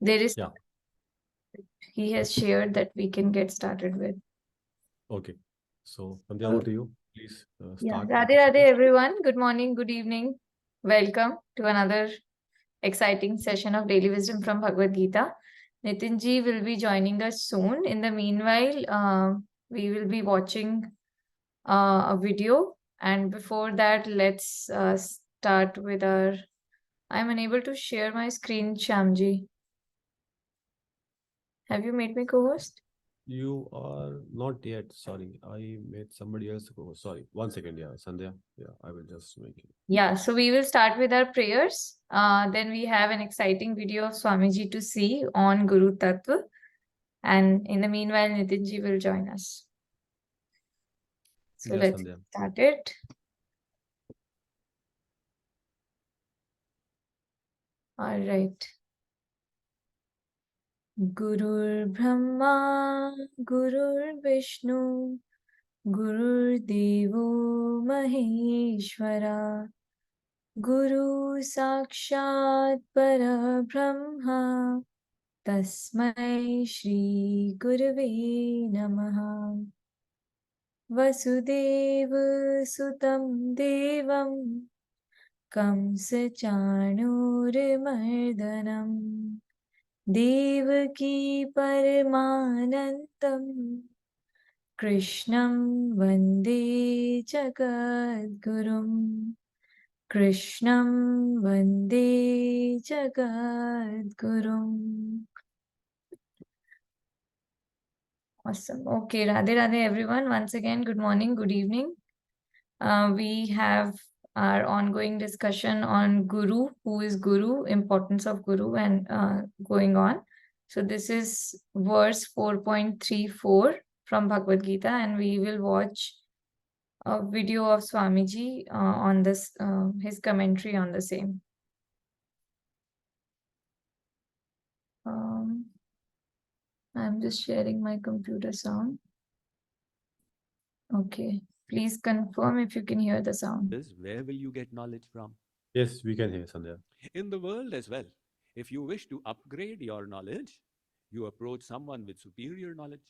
There is, Yeah. he has shared that we can get started with. Okay. So, Sandhya, over to you. Please Yeah, start. Radhe Radhe everyone. Good morning, good evening. Welcome to another exciting session of Daily Wisdom from Bhagavad Gita. Nitin ji will be joining us soon. In the meanwhile, we will be watching a video. And before that, let's start with our... I'm unable to share my screen, Shyamji. Have you made me co-host? You are not yet. Sorry, I made somebody else go. Sorry. 1 second. Yeah, Sandhya. Yeah, I will just make it. Yeah, so we will start with our prayers. Then we have an exciting video of Swamiji to see on Guru Tattva. And in the meanwhile, Nitinji will join us. So Yes, let's Sandhya. start it. All right. Gurur Brahma, Gurur Vishnu, Gurur Devo Maheshwara, Guru Sakshat Parabrahma, Tasmai Shri Gurave Namaha. Vasudeva Sutam Devam Kamsachanurmardanam Devaki Paramanandam Krishnam Vande Jagadgurum Krishnam Vande Jagadgurum. Awesome. Okay, Radhe Radhe everyone. Once again, good morning, good evening. We have our ongoing discussion on Guru, who is Guru, importance of Guru, and going on. So this is verse 4.34 from Bhagavad Gita, and we will watch a video of Swamiji on this, his commentary on the same. I'm just sharing my computer sound. Okay. Please confirm if you can hear the sound. Where will you get knowledge from? Yes, we can hear, Sandhya. In the world as well. If you wish to upgrade your knowledge, you approach someone with superior knowledge.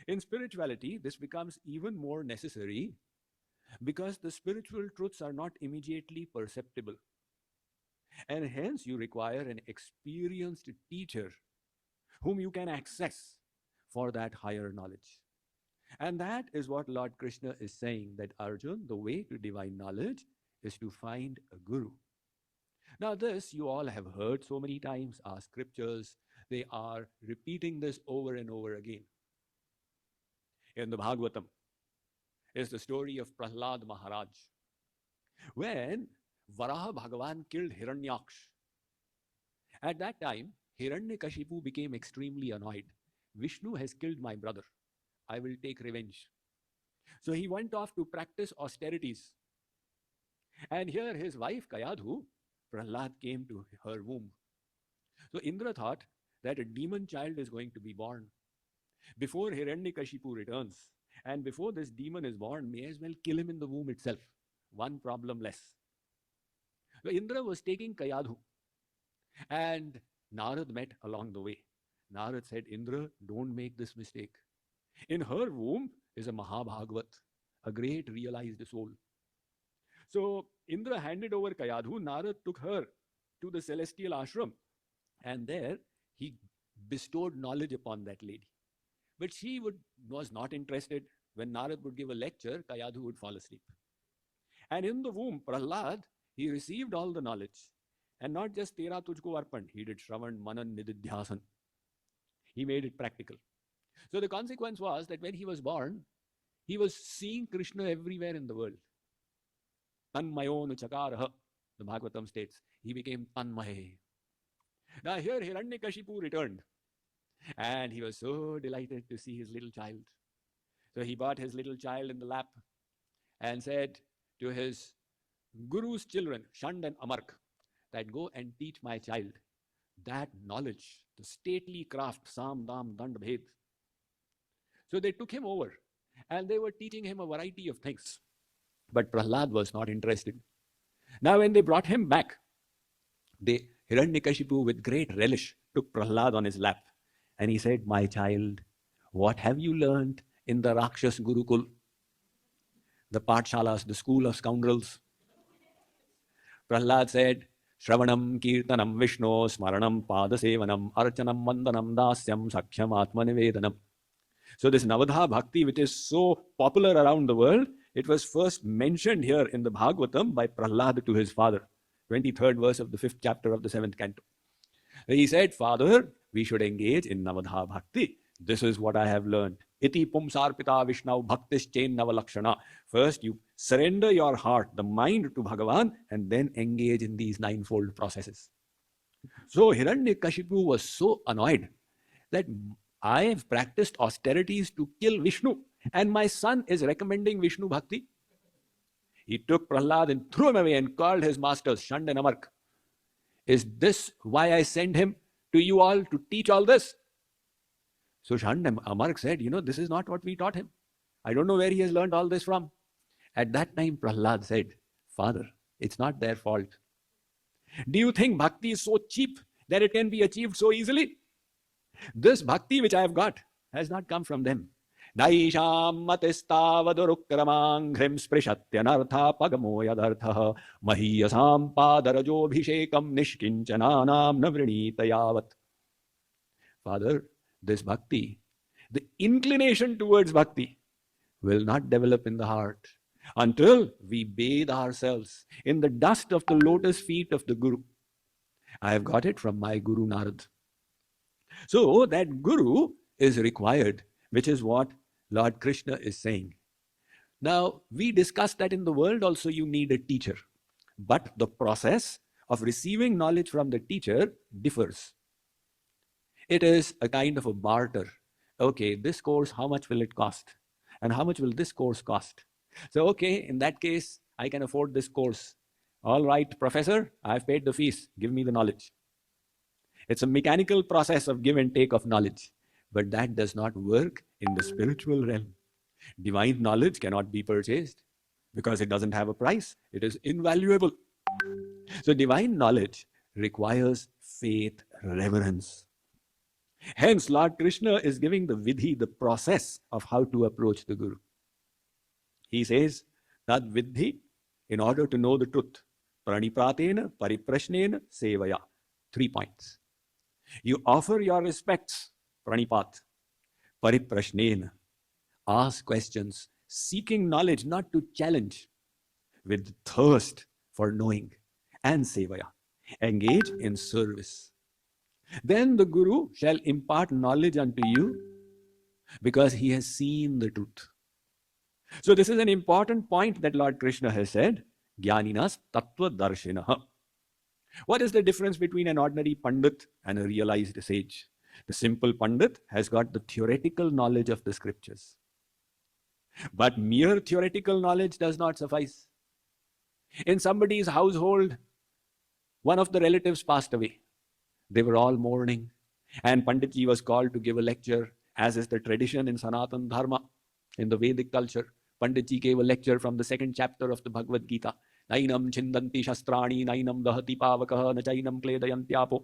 In spirituality, this becomes even more necessary because the spiritual truths are not immediately perceptible. And hence, you require an experienced teacher whom you can access for that higher knowledge. And that is what Lord Krishna is saying, that Arjun, the way to divine knowledge is to find a guru. Now, this you all have heard so many times. Our scriptures, they are repeating this over and over again. In the Bhagavatam is the story of Prahlad Maharaj. When Varaha Bhagavan killed Hiranyaksha, at that time, Hiranyakashipu became extremely annoyed. Vishnu has killed my brother. I will take revenge. So he went off to practice austerities. And here his wife Kayadhu, Prahlad came to her womb. So Indra thought that a demon child is going to be born. Before Hiranyakashipu returns, and before this demon is born, may as well kill him in the womb itself. One problem less. So Indra was taking Kayadhu, and Narad met along the way. Narad said, Indra, don't make this mistake. In her womb is a Mahabhagavat, a great realized soul. So Indra handed over Kayadhu. Narad took her to the celestial ashram, and there he bestowed knowledge upon that lady. But she was not interested. When Narad would give a lecture, Kayadhu would fall asleep. And in the womb, Prahlad, he received all the knowledge. And not just Tera Tujko Arpan, he did Shravan, Manan, Nididhyasan. He made it practical. So the consequence was that when he was born, he was seeing Krishna everywhere in the world. Tanmayo nu chakaraha, the Bhagavatam states. He became Tanmaye. Now here Hiranyakashipu returned. And he was so delighted to see his little child. So he brought his little child in the lap and said to his guru's children, Shand and Amark, that go and teach my child that knowledge, the stately craft, Sam, Dam, Dand, Bhed. So they took him over and they were teaching him a variety of things. But Prahlad was not interested. Now when they brought him back, Hiranyakashipu with great relish took Prahlad on his lap and he said, "My child, what have you learned in the Rakshas Gurukul, the Pathshalas, the school of scoundrels?" Prahlad said, "Shravanam, Kirtanam, Vishnu, Smaranam, Padasevanam, Archanam, Vandanam, Dasyam, Sakhyam, Atmanivedanam." So this Navadha Bhakti, which is so popular around the world, it was first mentioned here in the Bhagavatam by Prahlad to his father, 23rd verse of the 5th chapter of the 7th canto. He said, "Father, we should engage in Navadha Bhakti. This is what I have learned. Iti pumsarpita Vishnav bhaktischain navalakshana." First, you surrender your heart, the mind to Bhagavan, and then engage in these ninefold processes. So Hiranyakashipu was so annoyed that I have practiced austerities to kill Vishnu, and my son is recommending Vishnu Bhakti. He took Prahlad and threw him away and called his masters, Shand and Amark. "Is this why I send him to you all to teach all this?" So Shand and Amark said, "This is not what we taught him. I don't know where he has learned all this from." At that time, Prahlad said, "Father, it's not their fault. Do you think bhakti is so cheap that it can be achieved so easily? This bhakti which I have got has not come from them. Naisham matistavadurukramanghrim sprishatyanartha pagamo yadartha mahiyasam padarajobhishekam nishkinchananam navrinitayavat." Father, this bhakti, the inclination towards bhakti, will not develop in the heart until we bathe ourselves in the dust of the lotus feet of the Guru. I have got it from my Guru Narad. So that Guru is required, which is what Lord Krishna is saying. Now, we discussed that in the world also you need a teacher. But the process of receiving knowledge from the teacher differs. It is a kind of a barter. Okay, this course, how much will it cost? And how much will this course cost? So, okay, in that case, I can afford this course. All right, professor, I've paid the fees. Give me the knowledge. It's a mechanical process of give and take of knowledge. But that does not work in the spiritual realm. Divine knowledge cannot be purchased because it doesn't have a price. It is invaluable. So divine knowledge requires faith, reverence. Hence, Lord Krishna is giving the vidhi, the process of how to approach the Guru. He says, "Tad vidhi," in order to know the truth, pranipratena, pariprashnena, sevaya. 3 points. You offer your respects, pranipat, pariprashnena, ask questions, seeking knowledge, not to challenge, with thirst for knowing, and sevaya, engage in service. Then the Guru shall impart knowledge unto you because he has seen the truth. So this is an important point that Lord Krishna has said, Jnaninas Tattva Darshinaha. What is the difference between an ordinary Pandit and a realized sage? The simple Pandit has got the theoretical knowledge of the scriptures. But mere theoretical knowledge does not suffice. In somebody's household, one of the relatives passed away. They were all mourning. And Panditji was called to give a lecture, as is the tradition in Sanatan Dharma, in the Vedic culture. Panditji gave a lecture from the 2nd chapter of the Bhagavad Gita. Nainam chindanti shastrani, nainam dahati pavakaha, nachainam kledayantyapo.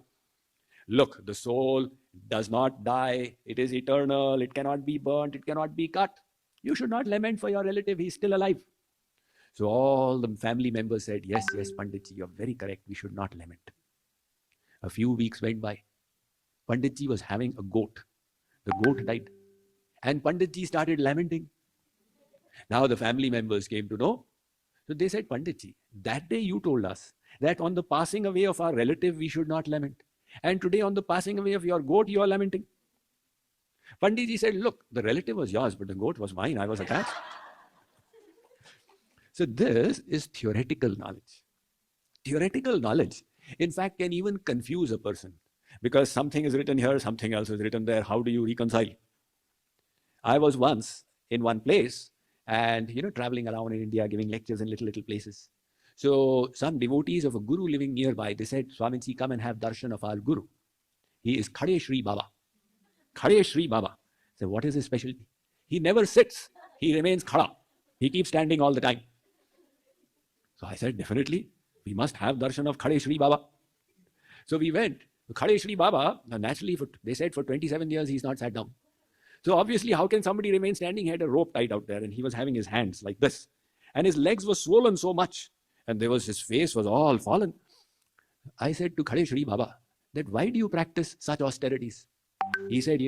Look, the soul does not die. It is eternal. It cannot be burnt. It cannot be cut. You should not lament for your relative. He is still alive. So all the family members said, yes, Panditji, you are very correct. We should not lament. A few weeks went by. Panditji was having a goat. The goat died. And Panditji started lamenting. Now the family members came to know. So they said, Panditji, that day you told us that on the passing away of our relative, we should not lament. And today on the passing away of your goat, you are lamenting. Panditji said, look, the relative was yours, but the goat was mine. I was attached. So this is theoretical knowledge. Theoretical knowledge, in fact, can even confuse a person. Because something is written here, something else is written there. How do you reconcile? I was once in one place and, traveling around in India, giving lectures in little places. So some devotees of a guru living nearby, they said, Swamiji, come and have darshan of our guru. He is Khade Shri Baba. Khade Shri Baba. So what is his specialty? He never sits. He remains khada. He keeps standing all the time. So I said, definitely, we must have darshan of Khade Shri Baba. So we went. Khade Shri Baba, naturally, they said for 27 years he's not sat down. So obviously, how can somebody remain standing? He had a rope tied out there and he was having his hands like this. And his legs were swollen so much. And his face was all fallen. I said to Khade Shri Baba, that why do you practice such austerities? He said,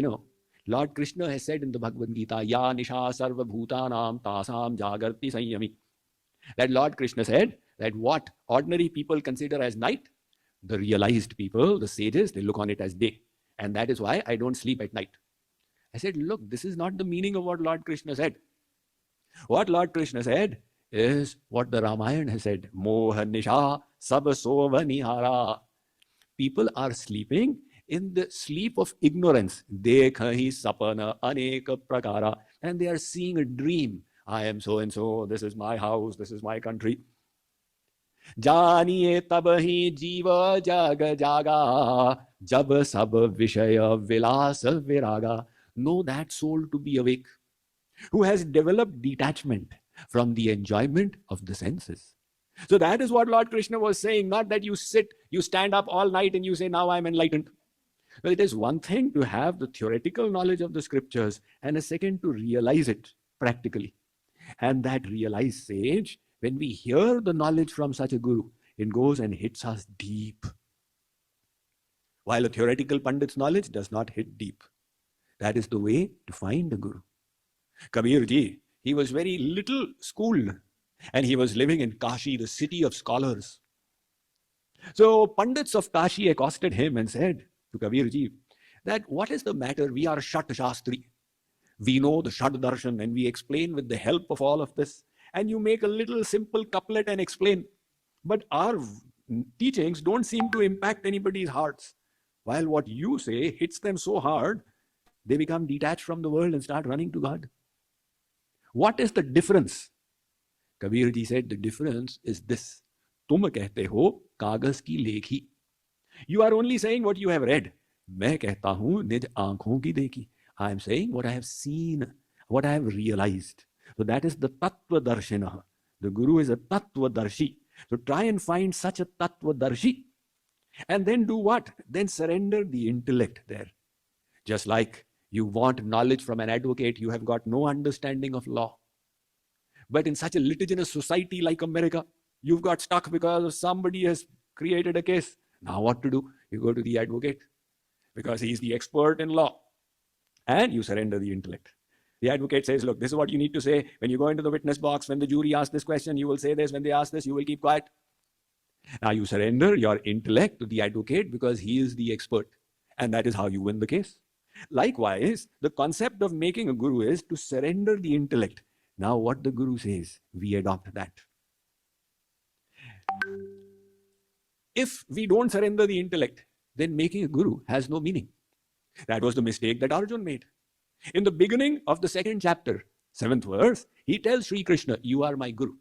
Lord Krishna has said in the Bhagavad Gita, Ya Nisha Sarva Bhutanam Tasam Jagarti Sanyami. That Lord Krishna said that what ordinary people consider as night, the realized people, the sages, they look on it as day. And that is why I don't sleep at night. I said, look, this is not the meaning of what Lord Krishna said. What Lord Krishna said is what the Ramayana has said. Moha Nisha Sab Sova Nihara. People are sleeping in the sleep of ignorance. Dekhahi sapana aneka prakara. And they are seeing a dream. I am so and so, this is my house, this is my country. Janiye tabahi jiva jaga jaga, jab sab vishaya vilasa viraga. Know that soul to be awake, who has developed detachment from the enjoyment of the senses. So that is what Lord Krishna was saying, not that you stand up all night and you say, now I'm enlightened. Well, it is one thing to have the theoretical knowledge of the scriptures and a second to realize it practically. And that realized sage, when we hear the knowledge from such a guru, it goes and hits us deep. While a theoretical pandit's knowledge does not hit deep. That is the way to find a guru. Kabir ji, he was very little schooled and he was living in Kashi, the city of scholars. So pandits of Kashi accosted him and said to Kabir ji that what is the matter? We are Shat Shastri. We know the Shat Darshan and we explain with the help of all of this. And you make a little simple couplet and explain. But our teachings don't seem to impact anybody's hearts. While what you say hits them so hard, they become detached from the world and start running to God. What is the difference? Kabir ji said, the difference is this. Tum kehte ho kagas ki lekhi. You are only saying what you have read. Main kehta hu nij aankhon ki dekhi. I am saying what I have seen, what I have realized. So that is the Tattva Darshina. The Guru is a Tattva Darshi. So try and find such a Tattva Darshi. And then do what? Then surrender the intellect there. Just like you want knowledge from an advocate, you have got no understanding of law. But in such a litigious society like America, you've got stuck because somebody has created a case. Now what to do? You go to the advocate because he's the expert in law. And you surrender the intellect. The advocate says, look, this is what you need to say. When you go into the witness box, when the jury asks this question, you will say this. When they ask this, you will keep quiet. Now you surrender your intellect to the advocate because he is the expert. And that is how you win the case. Likewise, the concept of making a guru is to surrender the intellect. Now what the guru says, we adopt that. If we don't surrender the intellect, then making a guru has no meaning. That was the mistake that Arjun made. In the beginning of the 2nd chapter, 7th verse, he tells Sri Krishna, you are my guru.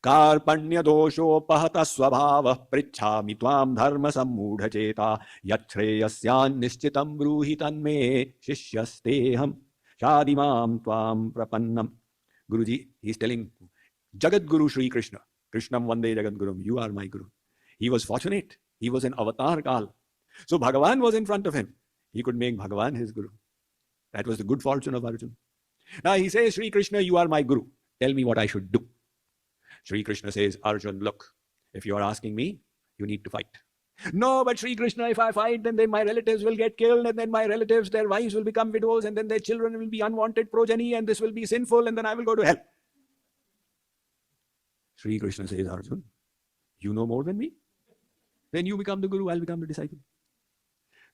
Karpanya dosho pahata swabhava prichhami tvam dharma sammudha cheta yachreyasyan nishchitam bruhi tanme shishyasteham shadimam tvam prapannam. Guruji, he is telling Jagat Guru Sri Krishna, Krishnam Vande Jagat Gurum, you are my guru. He was fortunate. He was an avatar Kal. So Bhagavan was in front of him. He could make Bhagavan his guru. That was the good fortune of Arjun. Now he says, Sri Krishna, you are my guru. Tell me what I should do. Sri Krishna says, Arjun, look, if you are asking me, you need to fight. No, but Sri Krishna, if I fight, then my relatives will get killed, and then my relatives, their wives will become widows, and then their children will be unwanted progeny, and this will be sinful, and then I will go to hell. Sri Krishna says, Arjun, you know more than me. Then you become the guru, I'll become the disciple.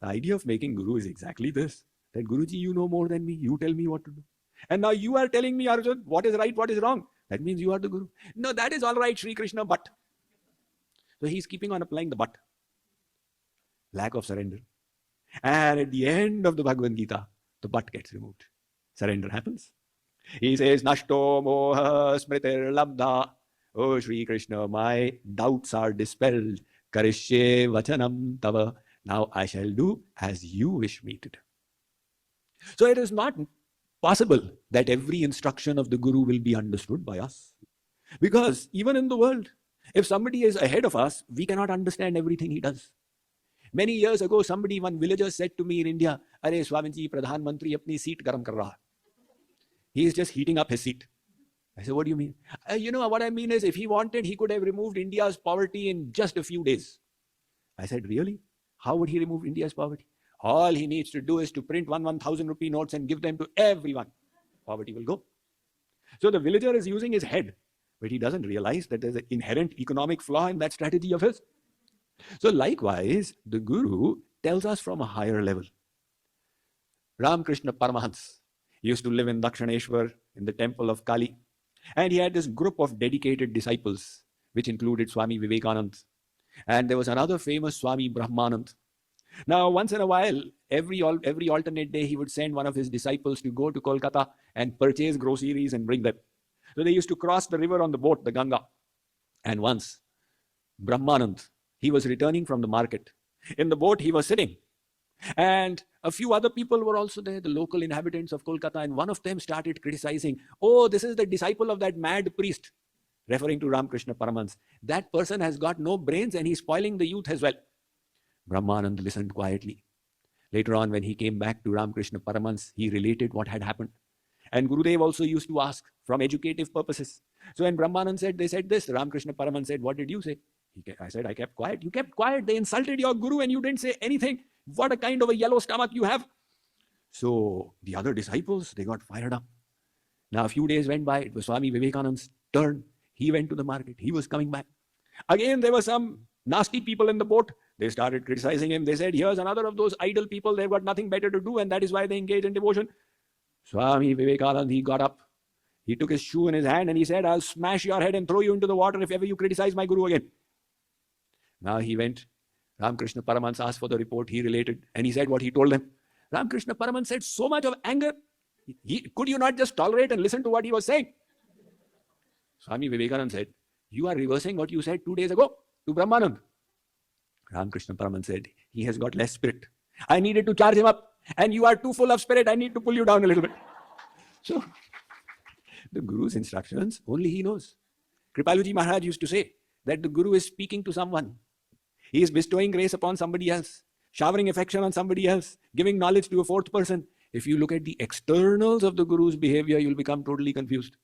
The idea of making guru is exactly this. That Guruji, you know more than me. You tell me what to do. And now you are telling me, Arjun, what is right, what is wrong. That means you are the guru. No, that is all right, Sri Krishna, but. So he's keeping on applying the but. Lack of surrender. And at the end of the Bhagavad Gita, the but gets removed. Surrender happens. He says, Nashto moha smritir labdha. Oh, Sri Krishna, my doubts are dispelled. Karishye vachanam tava. Now I shall do as you wish me to do. So it is not possible that every instruction of the Guru will be understood by us. Because even in the world, if somebody is ahead of us, we cannot understand everything he does. Many years ago, one villager said to me in India, "Are Swamiji, Pradhan Mantri apni seat garam kar raha. He is just heating up his seat." I said, "What do you mean?" You know, what I mean is, if he wanted, he could have removed India's poverty in just a few days. I said, "Really? How would he remove India's poverty? All he needs to do is to print 1,000 rupee notes and give them to everyone. Poverty will go." So the villager is using his head, but he doesn't realize that there's an inherent economic flaw in that strategy of his. So likewise, the Guru tells us from a higher level. Ramakrishna Paramahans used to live in Dakshineshwar in the temple of Kali. And he had this group of dedicated disciples, which included Swami Vivekananda. And there was another famous Swami Brahmanand. Now, once in a while, every alternate day, he would send one of his disciples to go to Kolkata and purchase groceries and bring them. So they used to cross the river on the boat, the Ganga. And once, Brahmanand, he was returning from the market. In the boat, he was sitting. And a few other people were also there, the local inhabitants of Kolkata, and one of them started criticizing, "Oh, this is the disciple of that mad priest," referring to Ramakrishna Paramahans. "That person has got no brains and he's spoiling the youth as well." Brahmanand listened quietly. Later on, when he came back to Ramakrishna Paramahans, he related what had happened. And Gurudev also used to ask from educative purposes. So when Brahmanand said, they said this, Ramakrishna Paramahans said, "What did you say?" I said, "I kept quiet." "You kept quiet? They insulted your Guru and you didn't say anything. What a kind of a yellow stomach you have." So the other disciples, they got fired up. Now a few days went by. It was Swami Vivekananda's turn. He went to the market. He was coming back. Again, there were some nasty people in the boat. They started criticizing him. They said, "Here's another of those idle people. They've got nothing better to do, and that is why they engage in devotion." Swami Vivekananda, he got up. He took his shoe in his hand and he said, "I'll smash your head and throw you into the water if ever you criticize my Guru again." Now he went. Ramakrishna Paramahans asked for the report. He related and he said what he told them. Ramakrishna Paramahans said, so much of anger. Could you not just tolerate and listen to what he was saying? Swami Vivekananda said, "You are reversing what you said 2 days ago to Brahmanand." Ramakrishna Paramahans said, "He has got less spirit. I needed to charge him up. And you are too full of spirit. I need to pull you down a little bit." So the Guru's instructions, only he knows. Kripaluji Maharaj used to say that the Guru is speaking to someone. He is bestowing grace upon somebody else, showering affection on somebody else, giving knowledge to a fourth person. If you look at the externals of the Guru's behavior, you'll become totally confused.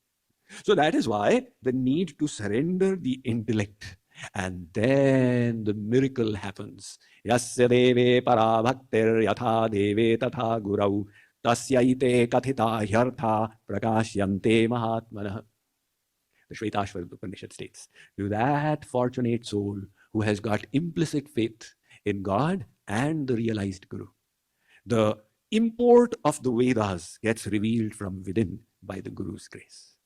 So that is why the need to surrender the intellect. And then the miracle happens. Yasya deve para bhaktir yatha deve tatha gurau tasyaite kathita hyartha prakashyante mahatmanah. The Shvetashvar Upanishad states, to that fortunate soul who has got implicit faith in God and the realized Guru, the import of the Vedas gets revealed from within by the Guru's grace.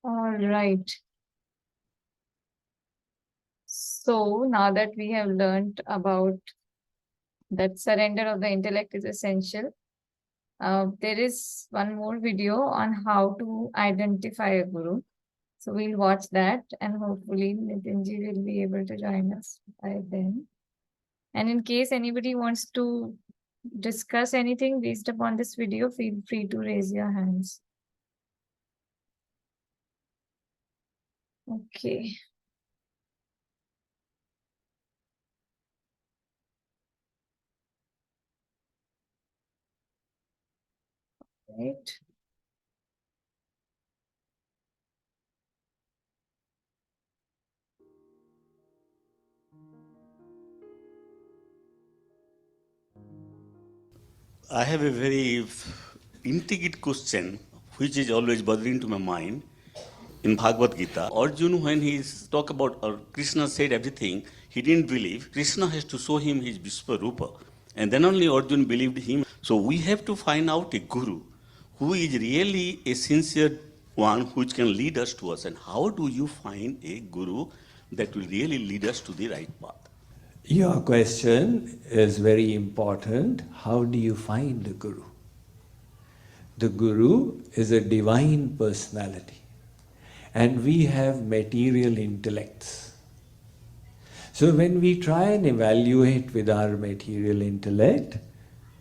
All right. So now that we have learned about that surrender of the intellect is essential, there is one more video on how to identify a Guru. So we'll watch that and hopefully Nitinji will be able to join us by then. And in case anybody wants to discuss anything based upon this video, feel free to raise your hands. Okay. Right. I have a very intricate question which is always bothering to my mind. In Bhagavad Gita, Arjuna, when he talk about Krishna said everything, he didn't believe. Krishna has to show him his Vishwarupa. And then only Arjuna believed him. So we have to find out a Guru who is really a sincere one which can lead us to us. And how do you find a Guru that will really lead us to the right path? Your question is very important. How do you find the Guru? The Guru is a divine personality, and we have material intellects. So when we try and evaluate with our material intellect,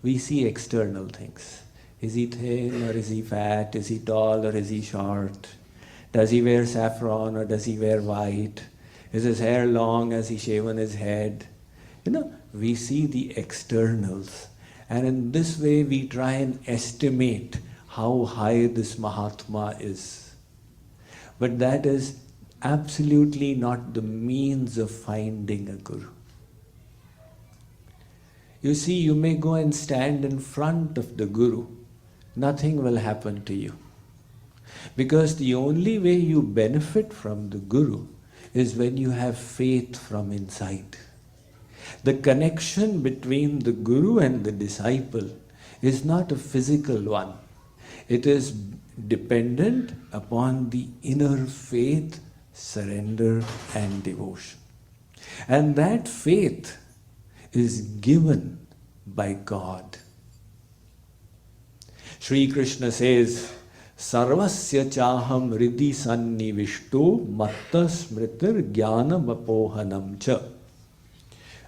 we see external things. Is he thin or is he fat? Is he tall or is he short? Does he wear saffron or does he wear white? Is his hair long? Has he shaven his head? We see the externals. And in this way, we try and estimate how high this Mahatma is. But that is absolutely not the means of finding a Guru. You see, you may go and stand in front of the Guru. Nothing will happen to you. Because the only way you benefit from the Guru is when you have faith from inside. The connection between the Guru and the disciple is not a physical one. It is dependent upon the inner faith, surrender and devotion. And that faith is given by God. Sri Krishna says, Sarvasya chaham riddhi sannivishto matta smritir jnanam apohanam cha.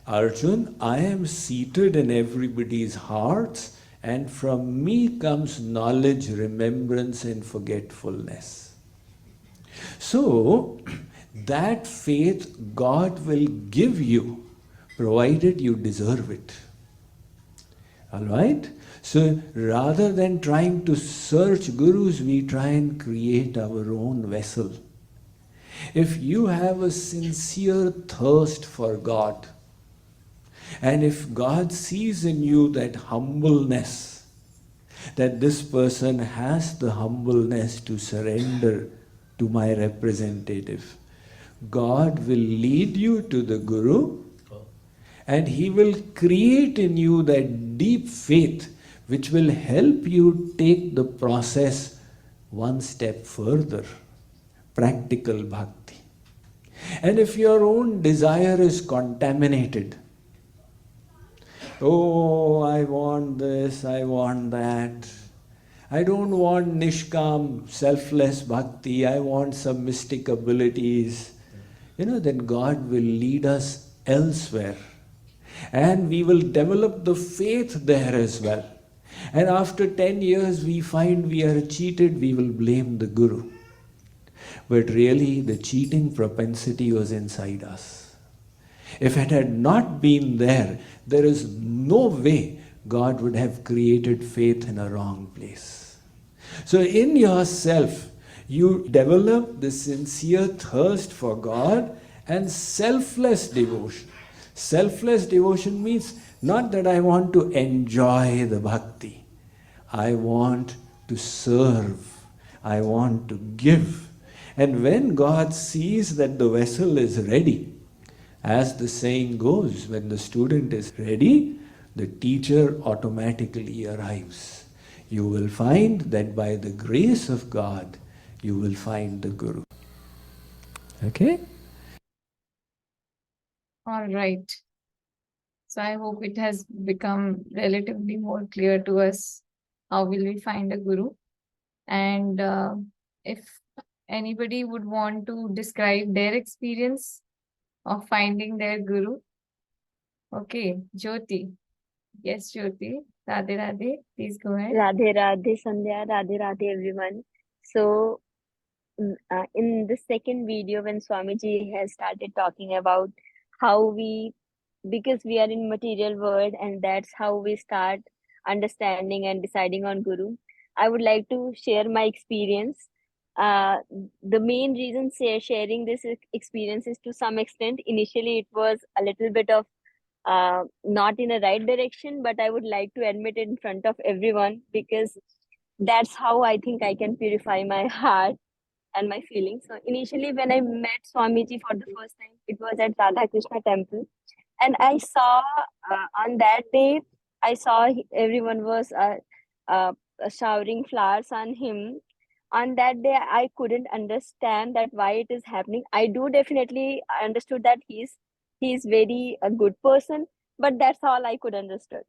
Arjun, I am seated in everybody's hearts, and from me comes knowledge, remembrance and forgetfulness. So, that faith God will give you, provided you deserve it. Alright? So, rather than trying to search gurus, we try and create our own vessel. If you have a sincere thirst for God, and if God sees in you that humbleness, that this person has the humbleness to surrender to my representative, God will lead you to the Guru, and he will create in you that deep faith which will help you take the process one step further. Practical bhakti. And if your own desire is contaminated, oh, I want this, I want that. I don't want nishkam, selfless bhakti. I want some mystic abilities. Then God will lead us elsewhere. And we will develop the faith there as well. And after 10 years, we find we are cheated, we will blame the Guru. But really, the cheating propensity was inside us. If it had not been there, there is no way God would have created faith in a wrong place. So in yourself, you develop the sincere thirst for God and selfless devotion. Selfless devotion means not that I want to enjoy the bhakti. I want to serve. I want to give. And when God sees that the vessel is ready, as the saying goes, when the student is ready, the teacher automatically arrives. You will find that by the grace of God, you will find the Guru. Okay? All right. So I hope it has become relatively more clear to us how will we find a Guru. And if anybody would want to describe their experience of finding their Guru. Okay, Jyoti. Yes, Jyoti. Radhe Radhe. Please go ahead. Radhe Radhe Sandhya, Radhe Radhe everyone. So, in the second video, when Swamiji has started talking about how because we are in material world and that's how we start understanding and deciding on Guru, I would like to share my experience. The main reason sharing this experience is, to some extent, initially it was a little bit of not in a right direction, but I would like to admit it in front of everyone, because that's how I think I can purify my heart and my feelings. So initially, when I met Swamiji for the first time, it was at Radha Krishna temple, and I saw on that day, I saw everyone was showering flowers on him. On that day, I couldn't understand that why it is happening. I do definitely understood that he's very a good person, but that's all I could understand.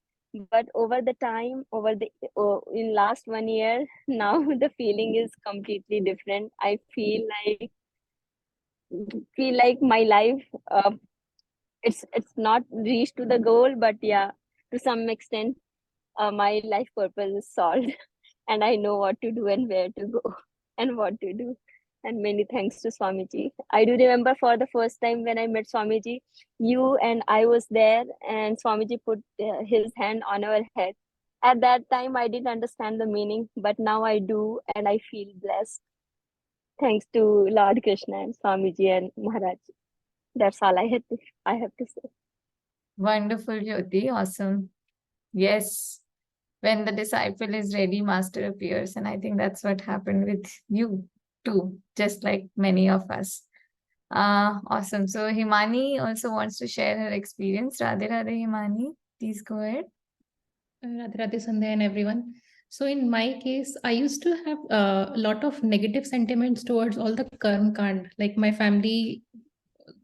But over the time, in last 1 year, now the feeling is completely different. I feel like my life, it's not reached to the goal, but yeah, to some extent, my life purpose is solved, and I know what to do and where to go and what to do. and many thanks to Swamiji. I do remember for the first time when I met Swamiji, you and I was there, and Swamiji put his hand on our head. At that time, I didn't understand the meaning, but now I do, and I feel blessed. Thanks to Lord Krishna and Swamiji and Maharaj. That's all I have to say. Wonderful, Jyoti. Awesome. Yes. When the disciple is ready, master appears. And I think that's what happened with you too, just like many of us. Awesome. So Himani also wants to share her experience. Radhe Radhe Himani, please go ahead. Radhe Radhe Sandhya and everyone. So in my case, I used to have a lot of negative sentiments towards all the karma kand. Like my family,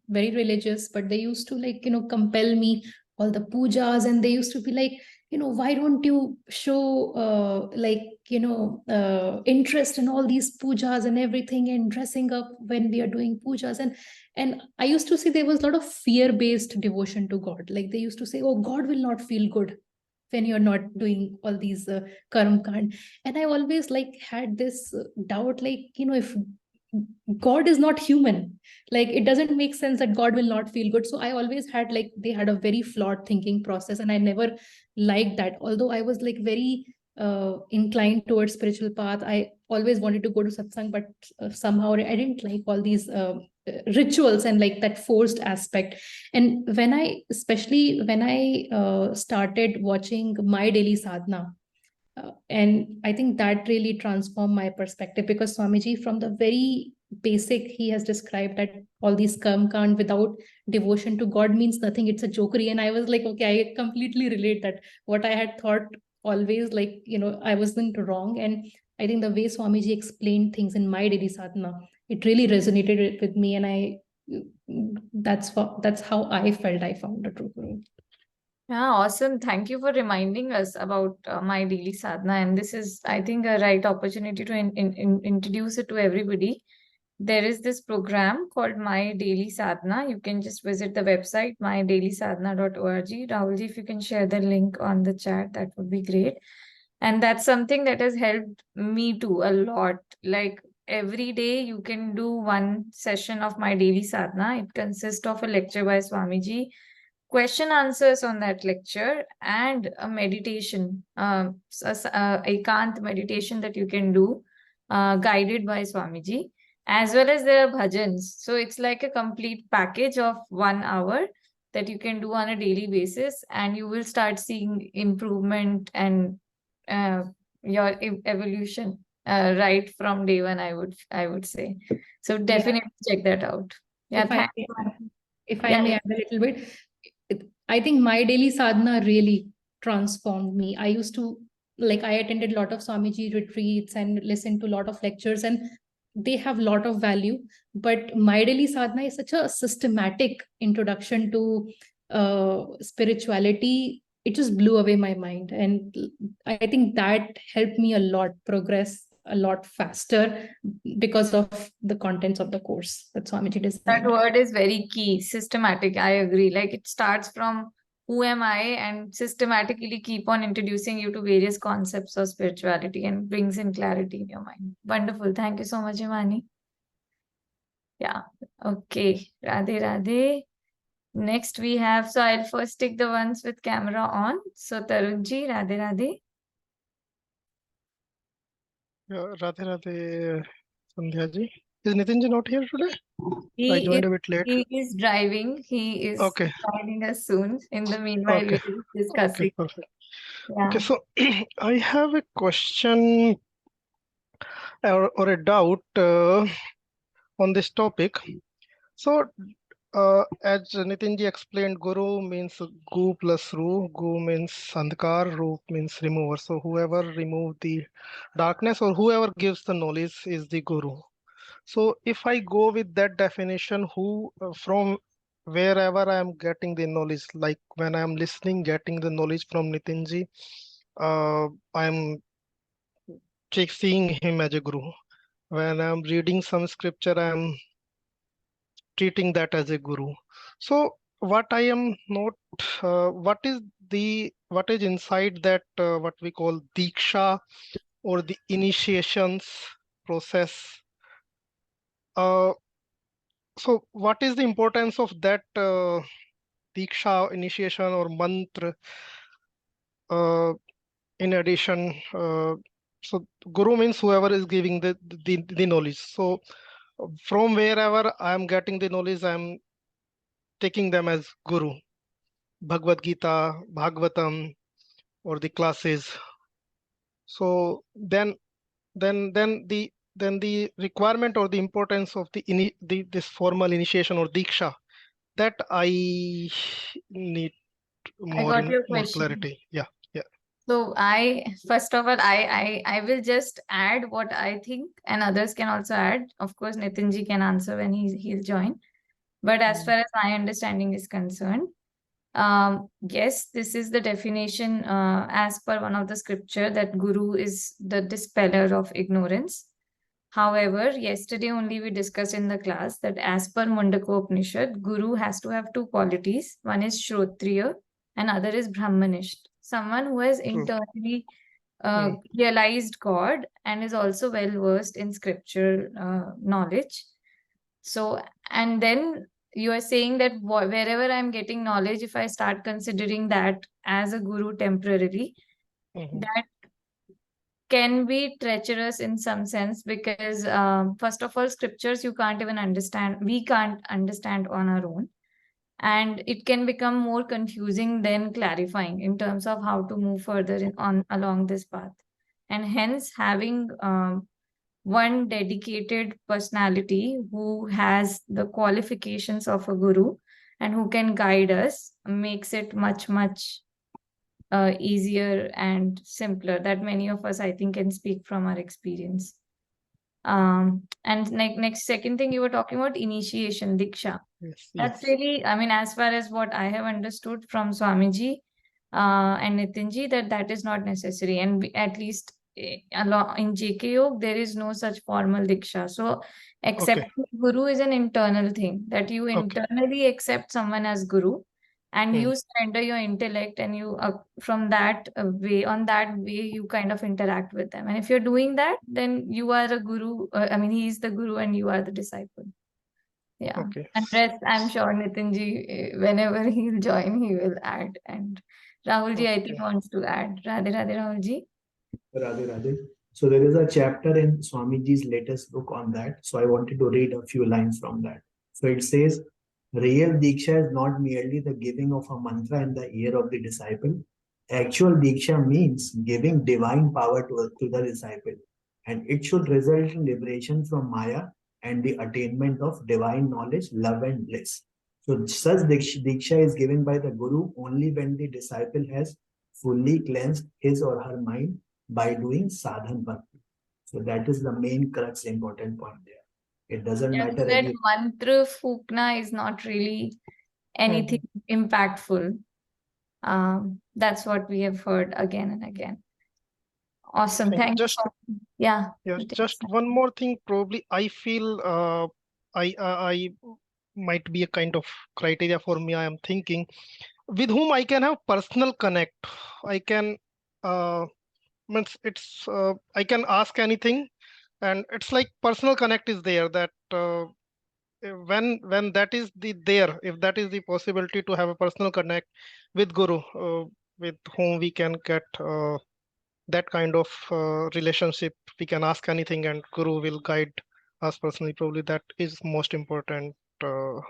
very religious, but they used to compel me all the pujas, and they used to be like, why don't you show interest in all these pujas and everything, and dressing up when we are doing pujas. And I used to see there was a lot of fear-based devotion to God. Like they used to say, oh, God will not feel good when you're not doing all these karma kand. And I always had this doubt, if God is not human, it doesn't make sense that God will not feel good. So I always had they had a very flawed thinking process, and I never liked that. Although I was very inclined towards spiritual path, I always wanted to go to satsang, but somehow I didn't like all these rituals and that forced aspect. And especially when I started watching My Daily Sadhana, and I think that really transformed my perspective, because Swamiji, from the very basic, he has described that all these karma kand without devotion to God means nothing. It's a jokery. And I was like, okay, I completely relate that. What I had thought always, I wasn't wrong. And I think the way Swamiji explained things in My Daily Sadhana, it really resonated with me. And that's how I felt I found a true Guru. Yeah, awesome. Thank you for reminding us about My Daily Sadhana. And this is, I think, a right opportunity to introduce it to everybody. There is this program called My Daily Sadhana. You can just visit the website, mydailysadhana.org. Rahulji, if you can share the link on the chat, that would be great. And that's something that has helped me too a lot. Like every day, you can do one session of My Daily Sadhana. It consists of a lecture by Swamiji, question answers on that lecture, and a meditation, ekant meditation that you can do, guided by Swamiji, as well as there are bhajans. So it's like a complete package of 1 hour that you can do on a daily basis, and you will start seeing improvement and your evolution right from day one, I would say. So definitely check that out. Yeah, if I may add a little bit, I think My Daily Sadhana really transformed me. I used to, I attended a lot of Swamiji retreats and listened to a lot of lectures, and they have a lot of value. But My Daily Sadhana is such a systematic introduction to spirituality. It just blew away my mind. And I think that helped me a lot progress a lot faster because of the contents of the course that Swamiji designed. That word is very key, systematic. I agree. Like it starts from who am I, and systematically keep on introducing you to various concepts of spirituality and brings in clarity in your mind. Wonderful. Thank you so much, Imani. Yeah. Okay. Radhe Radhe. Next we have, so I'll first take the ones with camera on. So Tarunji, Radhe Radhe. Radhe Radhe Sandhya ji. Is Nitin ji not here today? I joined a bit late. He is driving. He is joining us soon. In the meanwhile, we're discussing. Okay, perfect. Yeah. Okay, so I have a question or a doubt on this topic. So, as Nitin ji explained, Guru means Gu plus Ru. Gu means Andhkar, Ru means remover. So, whoever removes the darkness or whoever gives the knowledge is the Guru. So if I go with that definition, who from wherever I am getting the knowledge, like when I am listening, getting the knowledge from Nitinji, I am seeing him as a guru. When I am reading some scripture, I am treating that as a guru. So what I am not, what is inside that what we call diksha or the initiations process? so what is the importance of that Diksha, initiation or mantra? In addition, so Guru means whoever is giving the knowledge. So from wherever I am getting the knowledge, I am taking them as Guru. Bhagavad Gita, Bhagavatam, or the classes. So then the requirement or the importance of this formal initiation or Diksha, that I need I got your more question. clarity. Yeah. So first of all, I will just add what I think, and others can also add. Of course, Nitinji can answer when he'll join. But as far as my understanding is concerned, yes, this is the definition as per one of the scripture, that Guru is the dispeller of ignorance. However, yesterday only we discussed in the class that as per Mundaka Upanishad, Guru has to have two qualities. One is Shrotriya and other is Brahmanist. Someone who has internally realized God and is also well versed in scriptural knowledge. So, and then you are saying that wherever I'm getting knowledge, if I start considering that as a guru temporarily, that can be treacherous in some sense, because first of all, scriptures you can't even understand, we can't understand on our own. And it can become more confusing than clarifying in terms of how to move further along this path. And hence having one dedicated personality who has the qualifications of a guru and who can guide us makes it much easier and simpler, that many of us, I think, can speak from our experience. And next second thing you were talking about, initiation, Diksha. That's really, I mean, as far as what I have understood from Swamiji and Nitinji, that is not necessary. And at least in JK Yoga, there is no such formal Diksha. So accepting Guru is an internal thing, that you internally accept someone as Guru, and you surrender your intellect, and you from that way, on that way, you kind of interact with them. And if you're doing that, then you are a Guru. I mean, he is the Guru and you are the disciple. Yeah. And rest, I'm sure Nitinji, whenever he'll join, he will add. And Rahulji, I think, wants to add. Radhe Radhe, Rahulji. Radhe Radhe. So there is a chapter in Swamiji's latest book on that. So I wanted to read a few lines from that. So it says, real Diksha is not merely the giving of a mantra in the ear of the disciple. Actual Diksha means giving divine power to the disciple. And it should result in liberation from Maya and the attainment of divine knowledge, love and bliss. So such Diksha is given by the Guru only when the disciple has fully cleansed his or her mind by doing sadhan bhakti. So that is the main crux, important point there. It doesn't matter. That mantra Fukna is not really anything impactful. That's what we have heard again and again. Awesome. Thank you. Yeah. Just one more thing. Probably I feel I might be a kind of criteria for me. I am thinking with whom I can have personal connect. I can means it's I can ask anything, and it's like personal connect is there. That when that is there, if that is the possibility to have a personal connect with Guru, with whom we can get that kind of relationship, we can ask anything and Guru will guide us personally. Probably that is most important to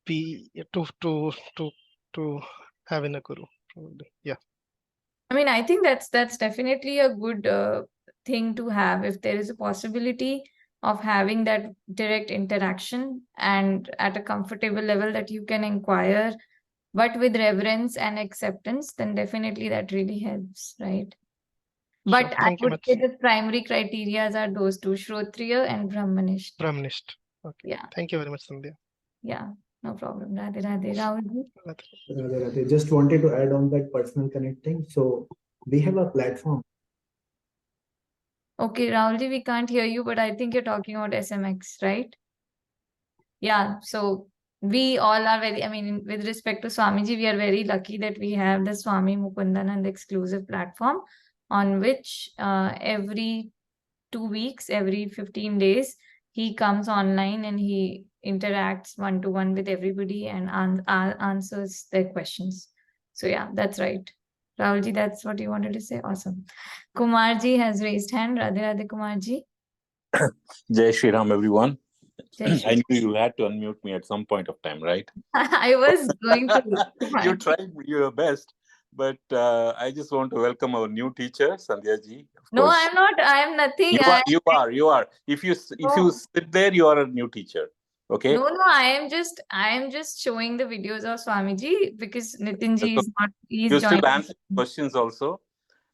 be to have in a Guru. Probably. Yeah. I mean, I think that's definitely a good thing to have, if there is a possibility of having that direct interaction and at a comfortable level that you can inquire, but with reverence and acceptance, then definitely that really helps, right? But I would say the primary criteria are those two, Shrotriya and Brahmanist. Brahmanist. Okay. Yeah. Thank you very much, Sandhya. Yeah, no problem. Radhe Radhe. Rahulji. Radhe Radhe. Just wanted to add on that personal connecting. So we have a platform. Okay, Rahulji, we can't hear you, but I think you're talking about SMX, right? Yeah, so we all are very, I mean, with respect to Swamiji, we are very lucky that we have the Swami Mukundanand exclusive platform on which every 2 weeks, every 15 days, he comes online and he interacts one-to-one with everybody and answers their questions. So yeah, that's right. Rahulji, that's what you wanted to say? Awesome. Kumarji has raised hand. Radhe Radhe Kumarji. Jai Shri Ram, everyone. Jai Shri I knew you had to unmute me at some point of time, right? I was going to. You tried your best, but I just want to welcome our new teacher, Sandhya ji. No, I'm not. I am nothing. You are. If you sit there, you are a new teacher. Okay. No, I am just showing the videos of Swamiji because Nitinji is not. He's you joining. still answer questions also.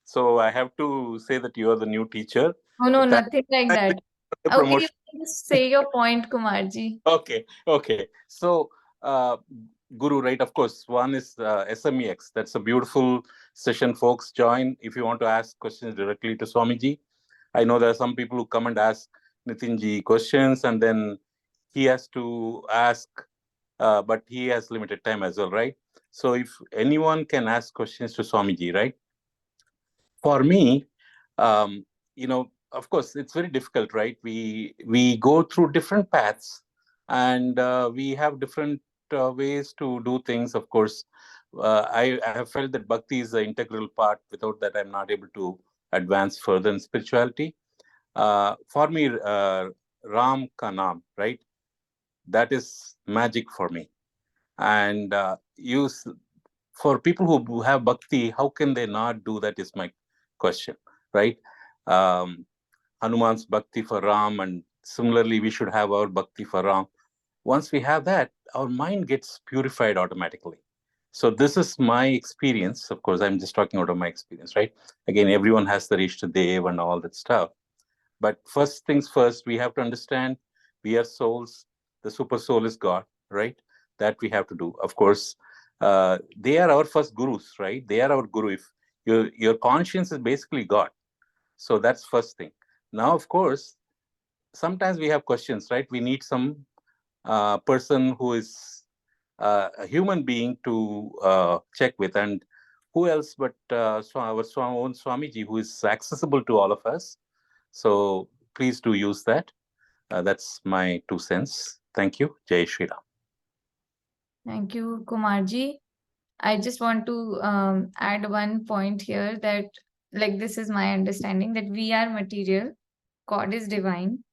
So I have to say that you are the new teacher. Oh, no, nothing like that. Okay, promotion. you can just say your point, Kumarji. Okay. So, Guru, right? Of course, one is SMEX. That's a beautiful session, folks. Join if you want to ask questions directly to Swamiji. I know there are some people who come and ask Nitinji questions, and then he has to ask, but he has limited time as well, right? So, if anyone can ask questions to Swamiji, right? For me, of course, it's very difficult, right? We go through different paths, and we have different ways to do things. Of course, I have felt that bhakti is an integral part. Without that, I'm not able to advance further in spirituality. For me, Ram ka naam, right? That is magic for me. And for people who have bhakti, how can they not do that is my question, right? Hanuman's bhakti for Ram, and similarly, we should have our bhakti for Ram. Once we have that, our mind gets purified automatically. So this is my experience. Of course, I'm just talking out of my experience, right? Again, everyone has the Rishta Dev and all that stuff. But first things first, we have to understand we are souls. The super soul is God, right? That we have to do. Of course, they are our first gurus, right? They are our guru. If your conscience is basically God. So that's first thing. Now, of course, sometimes we have questions, right? We need some person who is a human being to check with. And who else but our own Swamiji, who is accessible to all of us. So please do use that. That's my 2 cents. Thank you. Jai Shri Ram. Thank you, Kumarji. I just want to add one point here that, like, this is my understanding that we are material, God is divine.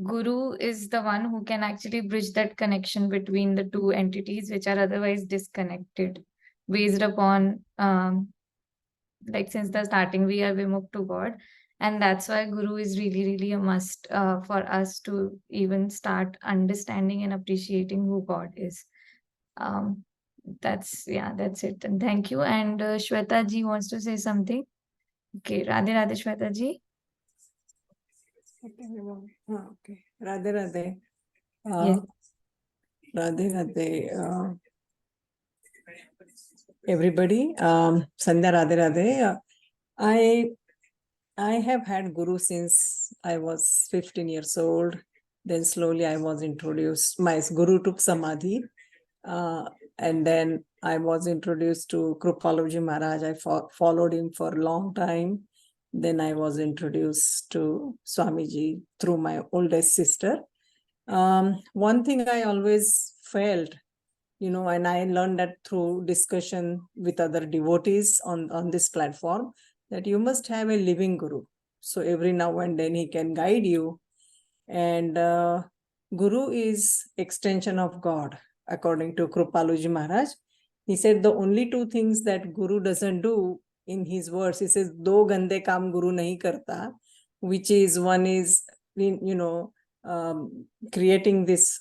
Guru is the one who can actually bridge that connection between the two entities which are otherwise disconnected, based upon, like, since the starting, we are vimukh to God. And that's why Guru is really, really a must for us to even start understanding and appreciating who God is. That's it. And thank you. And Shweta ji wants to say something. Okay, Radhe Radhe Shweta ji. Okay. Radhe Radhe. Yes. Radhe Radhe. Everybody. Sandhya Radhe Radhe. I have had Guru since I was 15 years old. Then slowly I was introduced. My Guru took Samadhi. And then I was introduced to Krupalaji Maharaj. I followed him for a long time. Then I was introduced to Swamiji through my oldest sister. One thing I always felt, and I learned that through discussion with other devotees on this platform, that you must have a living Guru. So every now and then he can guide you. And Guru is extension of God. According to Krupalaji Maharaj, he said the only 2 things that Guru doesn't do in his words, he says, do gande kaam Guru nahi karta, which is one is, creating this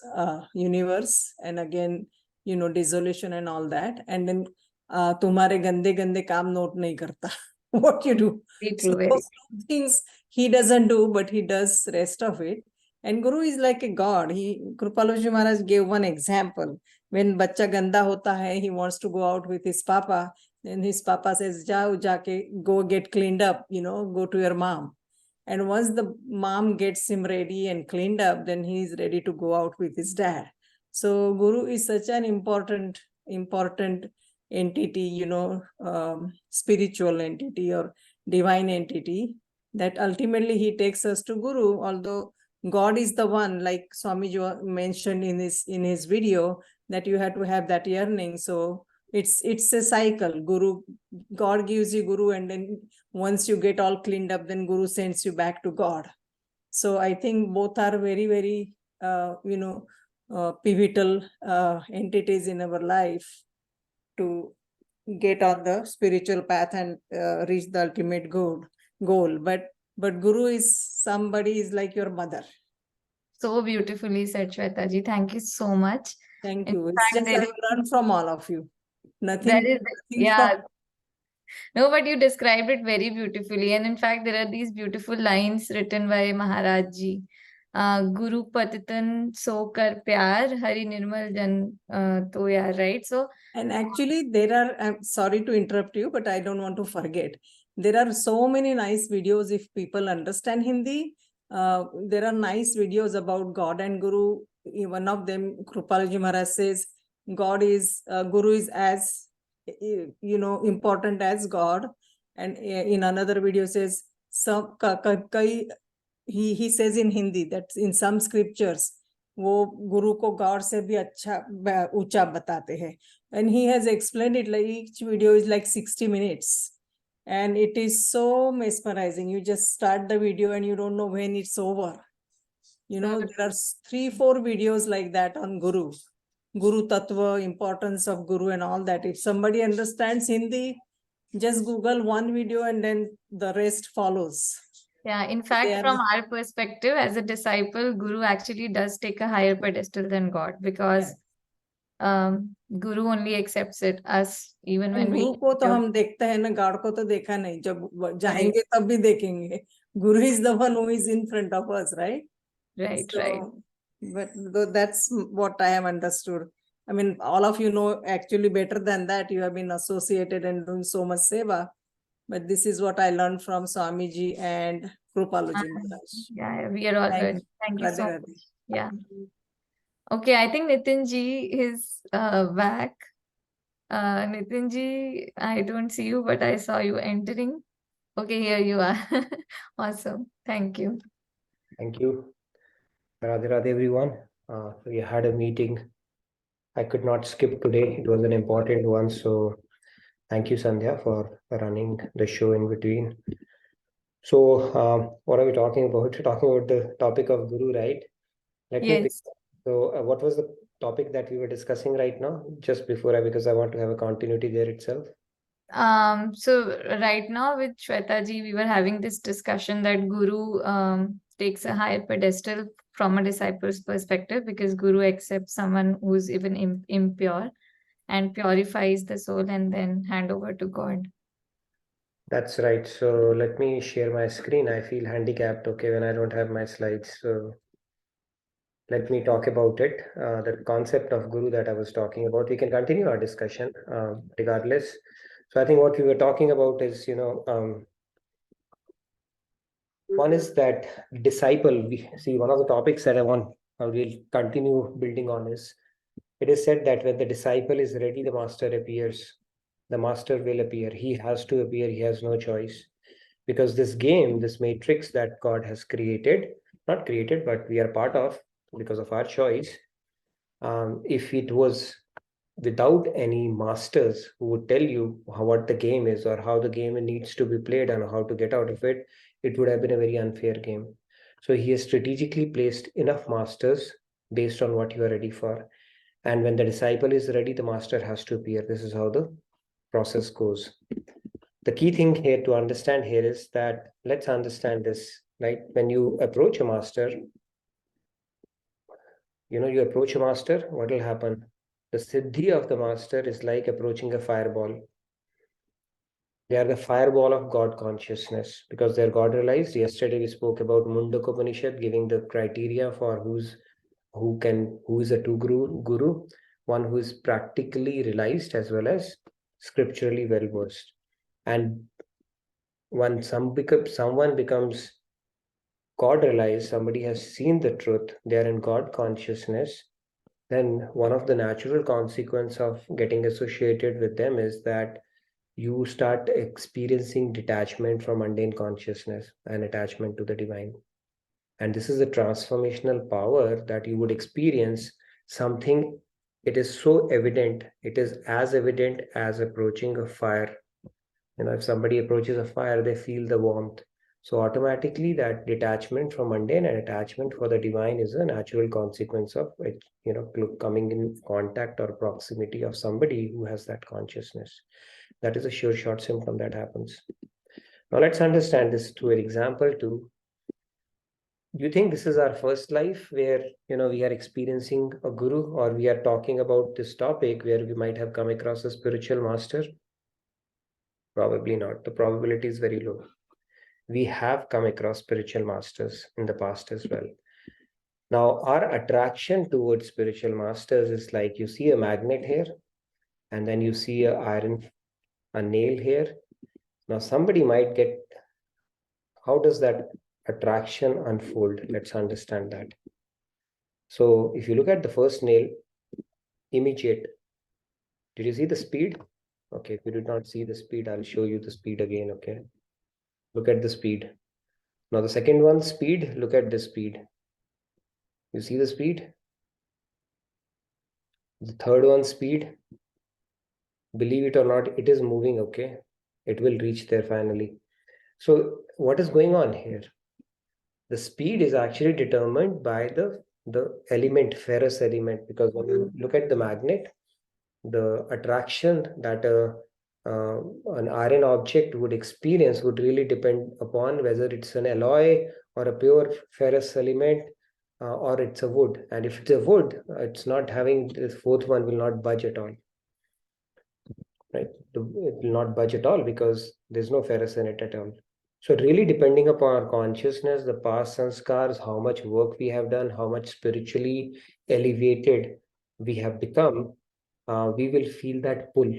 universe, and again, dissolution and all that. And then, tumhare gande kaam note nahi karta. What you do. So those 2 things he doesn't do, but he does rest of it. And Guru is like a God. Krupalaji Maharaj gave one example. When bacha ganda hota hai, he wants to go out with his papa. Then his papa says, Jao, go get cleaned up, go to your mom. And once the mom gets him ready and cleaned up, then he is ready to go out with his dad. So Guru is such an important entity, spiritual entity or divine entity, that ultimately he takes us to Guru, although God is the one, like Swamiji mentioned in his video, that you have to have that yearning. So it's a cycle. God gives you Guru, and then once you get all cleaned up, then Guru sends you back to God. So I think both are very, very pivotal entities in our life to get on the spiritual path and reach the ultimate goal. But Guru is somebody is like your mother. So beautifully said, Shwetaji. Thank you so much. Thank In you. It's fact, just there I've learned from all of you. That Nothing. is, nothing yeah. from- No, but you described it very beautifully. And in fact, there are these beautiful lines written by Maharaj Ji. Guru Patitan So Kar Pyar, Hari Nirmal Jan Toya, right? So, And actually, I'm sorry to interrupt you, but I don't want to forget. There are so many nice videos if people understand Hindi. There are nice videos about God and Guru. One of them, Krupalaji Maharaj says, Guru is as important as God. And in another video says, he says in Hindi that in some scriptures, वो गुरु को God से भी अच्छा ऊंचा बताते हैं. And he has explained it, like each video is like 60 minutes. And it is so mesmerizing. You just start the video and you don't know when it's over. There are 3-4 videos like that on Guru Tattva, importance of Guru and all that. If somebody understands Hindi, just Google one video and then the rest follows. yeah, in fact, from our perspective as a disciple, Guru actually does take a higher pedestal than God, because Guru only accepts it, us, even when we. गुरु को तो हम देखते हैं ना, God को तो देखा नहीं, जब जाएंगे तब भी देखेंगे. Guru is the one who is in front of us, right? Right, So, right. But that's what I have understood. I mean, all of you know actually better than that. You have been associated and doing so much seva. But this is what I learned from Swamiji and Krupalaji Maharaj. Yeah, we are all good. Thank you so Radhe, much. Yeah. Okay, I think Nitin ji is back. Nitin ji, I don't see you, but I saw you entering. Okay, here you are. Awesome. Thank you. Thank you. Radhe Radhe everyone. We had a meeting. I could not skip today. It was an important one. So thank you, Sandhya, for running the show in between. So what are we talking about? We're talking about the topic of Guru, right? Yes. So what was the topic that we were discussing right now? Just before because I want to have a continuity there itself. So right now with Shweta ji, we were having this discussion that Guru takes a higher pedestal from a disciple's perspective, because Guru accepts someone who's even impure and purifies the soul and then hand over to God. That's right. So let me share my screen. I feel handicapped, okay, when I don't have my slides. So let me talk about it. The concept of Guru that I was talking about. We can continue our discussion regardless. So I think what we were talking about is, one is that disciple. We see one of the topics that I will continue building on is, it is said that when the disciple is ready, the master appears. The master will appear. He has to appear. He has no choice. Because this game, this matrix that God has created, not created, but we are part of because of our choice. If it was without any masters who would tell you what the game is or how the game needs to be played and how to get out of it, it would have been a very unfair game. So he has strategically placed enough masters based on what you are ready for. And when the disciple is ready, the master has to appear. This is how the process goes. The key thing here to understand here is that, let's understand this, right? When you approach a master, you approach a master, what will happen? The siddhi of the master is like approaching a fireball. They are the fireball of God consciousness because they're God realized. Yesterday we spoke about Mundaka Upanishad giving the criteria for who is a true guru, one who is practically realized as well as scripturally well versed. And when someone becomes God realized, somebody has seen the truth, they are in God consciousness, then one of the natural consequences of getting associated with them is that you start experiencing detachment from mundane consciousness and attachment to the divine. And this is the transformational power that you would experience something. It is so evident. It is as evident as approaching a fire. If somebody approaches a fire, they feel the warmth. So automatically that detachment from mundane and attachment for the divine is a natural consequence of it, coming in contact or proximity of somebody who has that consciousness. That is a sure short symptom that happens. Now let's understand this through an example too. Do you think this is our first life where we are experiencing a guru, or we are talking about this topic where we might have come across a spiritual master? Probably not. The probability is very low. We have come across spiritual masters in the past as well. Now, our attraction towards spiritual masters is like you see a magnet here, and then you see a nail here. Now, somebody might get, how does that attraction unfold? Let's understand that. So, if you look at the first nail, immediate. Did you see the speed? Okay, if you did not see the speed, I'll show you the speed again, okay? Look at the speed. Now the second one, speed, look at the speed. You see the speed? The third one, speed. Believe it or not, it is moving, okay? It will reach there finally. So what is going on here? The speed is actually determined by the element, ferrous element, because when you look at the magnet, the attraction that an iron object would experience would really depend upon whether it's an alloy or a pure ferrous element or it's a wood. And if it's a wood, it's not having, this fourth one will not budge at all. Right? It will not budge at all because there's no ferrous in it at all. So really depending upon our consciousness, the past sanskars, how much work we have done, how much spiritually elevated we have become, we will feel that pull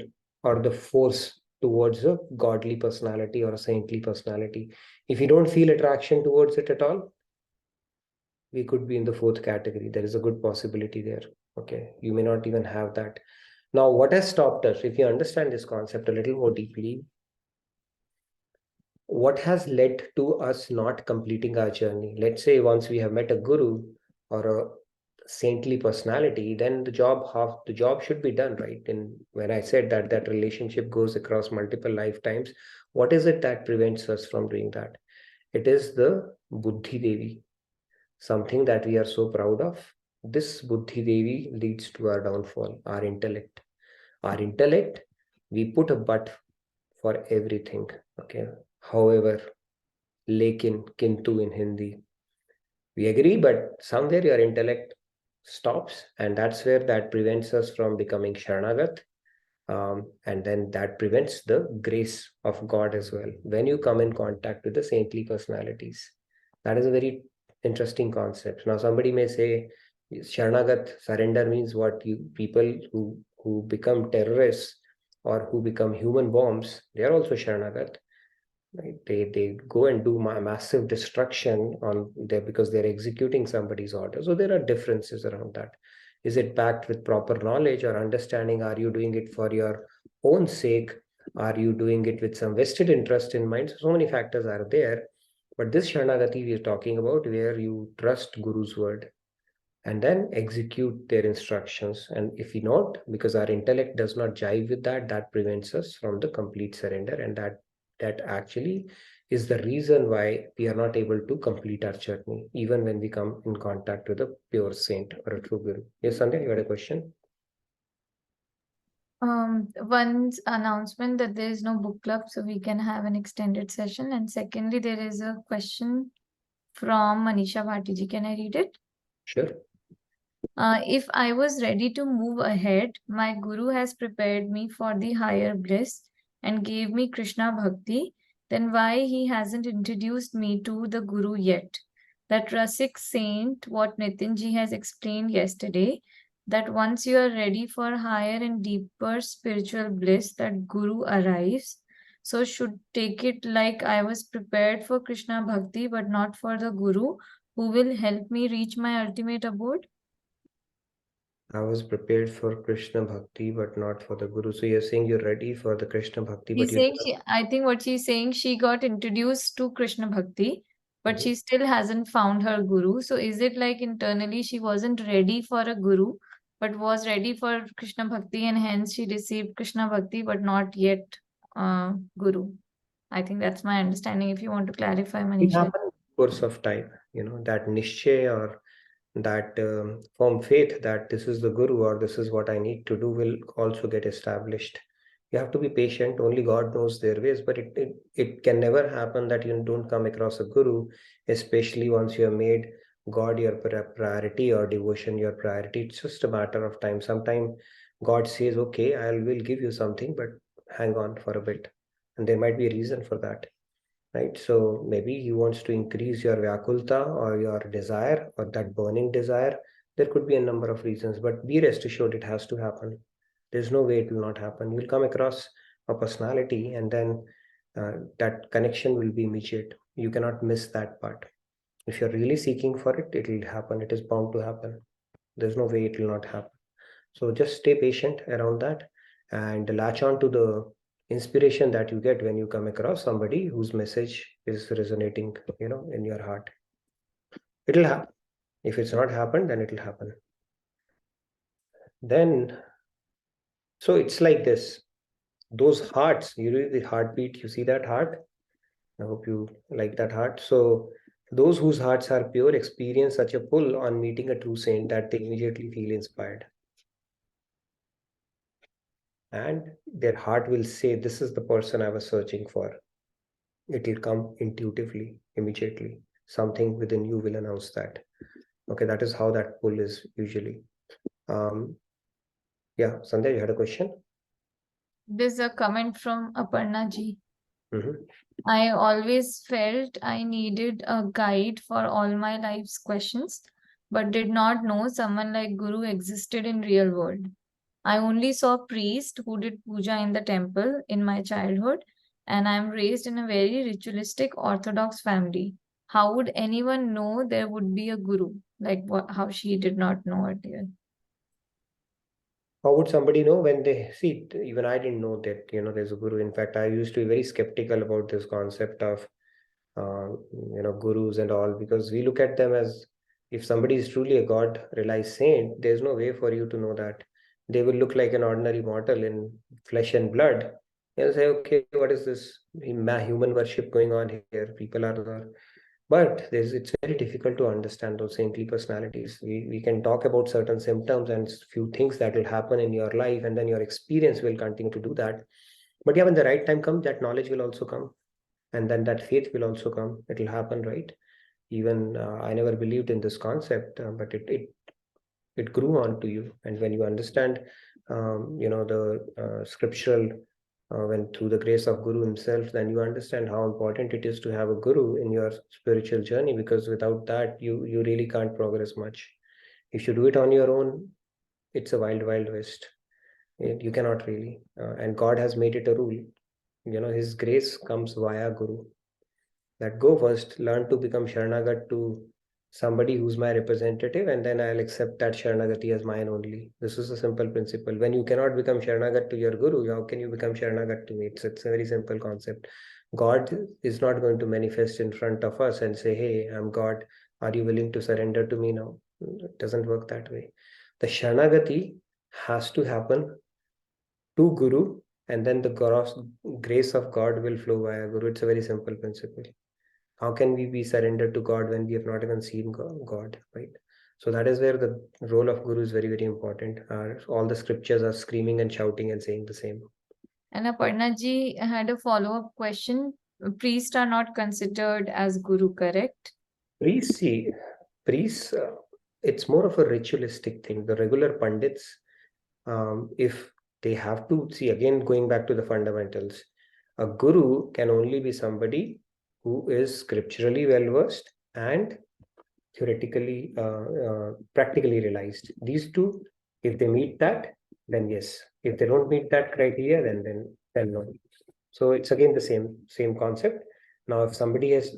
or the force towards a godly personality or a saintly personality. If you don't feel attraction towards it at all, we could be in the fourth category. There is a good possibility there. Okay, you may not even have that. Now, what has stopped us? If you understand this concept a little more deeply, what has led to us not completing our journey? Let's say once we have met a guru or a saintly personality, then the job should be done, right? And when I said that relationship goes across multiple lifetimes, what is it that prevents us from doing that? It is the Buddhi Devi, something that we are so proud of. This Buddhi Devi leads to our downfall, our intellect. Our intellect, we put a but for everything, okay? However, lekin, kintu in Hindi. We agree, but somewhere your intellect stops, and that's where that prevents us from becoming Sharanagat. And then that prevents the grace of God as well. When you come in contact with the saintly personalities, that is a very interesting concept. Now, somebody may say, Sharanagat, surrender means what? People who become terrorists or who become human bombs, they are also Sharanagat. Right? They go and do massive destruction on there because they're executing somebody's order. So there are differences around that. Is it backed with proper knowledge or understanding? Are you doing it for your own sake? Are you doing it with some vested interest in mind? So many factors are there. But this Sharanagati we are talking about, where you trust Guru's word and then execute their instructions. And if we not, because our intellect does not jive with that, that prevents us from the complete surrender. And that actually is the reason why we are not able to complete our journey, even when we come in contact with a pure saint or a true guru. Yes, Sandhya, you had a question? One announcement that there is no book club, so we can have an extended session. And secondly, there is a question from Manisha Bhattiji. Can I read it? Sure. If I was ready to move ahead, my guru has prepared me for the higher bliss and gave me Krishna Bhakti, then why he hasn't introduced me to the guru yet? That Rasik saint, what Nitinji has explained yesterday, that once you are ready for higher and deeper spiritual bliss, that guru arrives. So should take it like I was prepared for Krishna Bhakti, but not for the guru who will help me reach my ultimate abode. I was prepared for Krishna Bhakti, but not for the Guru. So you're saying you're ready for the Krishna Bhakti, but I think what she's saying, she got introduced to Krishna Bhakti, but she still hasn't found her guru. So is it like internally she wasn't ready for a guru, but was ready for Krishna Bhakti, and hence she received Krishna Bhakti, but not yet guru? I think that's my understanding. If you want to clarify, It Manish. happens in the course of time, that nischay or that firm faith that this is the guru or this is what I need to do will also get established. You have to be patient. Only God knows their ways, but it can never happen that you don't come across a guru, especially once you have made God your priority or devotion your priority. It's just a matter of time. Sometimes God says, okay, I will give you something, but hang on for a bit. And there might be a reason for that. Right? So maybe he wants to increase your vyakulta or your desire or that burning desire. There could be a number of reasons, but be rest assured it has to happen. There's no way it will not happen. You'll come across a personality and then that connection will be immediate. You cannot miss that part. If you're really seeking for it, it will happen. It is bound to happen. There's no way it will not happen. So just stay patient around that and latch on to the inspiration that you get when you come across somebody whose message is resonating, in your heart. It'll happen. If it's not happened, then it'll happen. Then, so it's like this. Those hearts, the heartbeat, you see that heart? I hope you like that heart. So those whose hearts are pure experience such a pull on meeting a true saint that they immediately feel inspired. And their heart will say, this is the person I was searching for. It will come intuitively, immediately. Something within you will announce that. Okay, that is how that pull is usually. Yeah, Sandhya, you had a question? There's a comment from Aparna ji. Mm-hmm. I always felt I needed a guide for all my life's questions, but did not know someone like Guru existed in real world. I only saw priest who did puja in the temple in my childhood, and I'm raised in a very ritualistic Orthodox family. How would anyone know there would be a guru? Like how she did not know it here. How would somebody know when they see? Even I didn't know that there's a guru. In fact, I used to be very skeptical about this concept of gurus and all, because we look at them as, if somebody is truly a God realized saint, there's no way for you to know that. They will look like an ordinary mortal in flesh and blood. You'll say, okay, what is this human worship going on here? People are there. But it's very difficult to understand those saintly personalities. We can talk about certain symptoms and few things that will happen in your life, and then your experience will continue to do that. But yeah, when the right time comes, that knowledge will also come. And then that faith will also come. It will happen, right? Even I never believed in this concept, but it grew on to you. And when you understand, the scriptural, when through the grace of Guru himself, then you understand how important it is to have a guru in your spiritual journey, because without that, you really can't progress much. If you do it on your own, it's a wild, wild west. You cannot really. And God has made it a rule. His grace comes via Guru. That go first, learn to become Sharanagat to somebody who's my representative, and then I'll accept that Sharanagati as mine only. This is a simple principle. When you cannot become Sharanagat to your Guru, how can you become Sharanagat to me? It's a very simple concept. God is not going to manifest in front of us and say, hey, I'm God. Are you willing to surrender to me now? It doesn't work that way. The Sharanagati has to happen to Guru, and then the grace of God will flow via Guru. It's a very simple principle. How can we be surrendered to God when we have not even seen God, right? So that is where the role of Guru is very, very important. All the scriptures are screaming and shouting and saying the same. And Aparna ji had a follow-up question. Priests are not considered as Guru, correct? Priests, it's more of a ritualistic thing. The regular Pandits, if they have to, see, again, going back to the fundamentals, a Guru can only be somebody who is scripturally well-versed and theoretically, practically realized. These two, if they meet that, then yes. If they don't meet that criteria, then no. So it's again the same concept. Now, if somebody has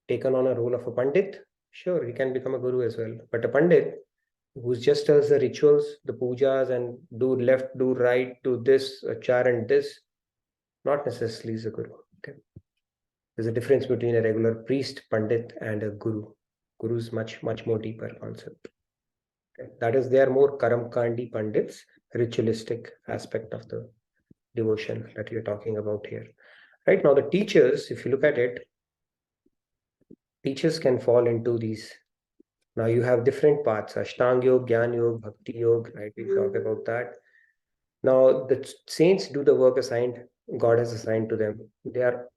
taken on a role of a Pandit, sure, he can become a Guru as well. But a Pandit who just does the rituals, the pujas, and do left, do right, do this, char and this, not necessarily is a Guru. Okay. There's a difference between a regular priest, pandit, and a guru. Guru is much more deeper concept. Okay. That is, they are more karamkandi pandits, ritualistic aspect of the devotion that you're talking about here. Right now, the teachers, if you look at it, teachers can fall into these. Now you have different paths: Ashtanga Yoga, Gyan Yoga, Bhakti Yoga. Right, we talk about that. Now the saints do the work assigned, God has assigned to them. They are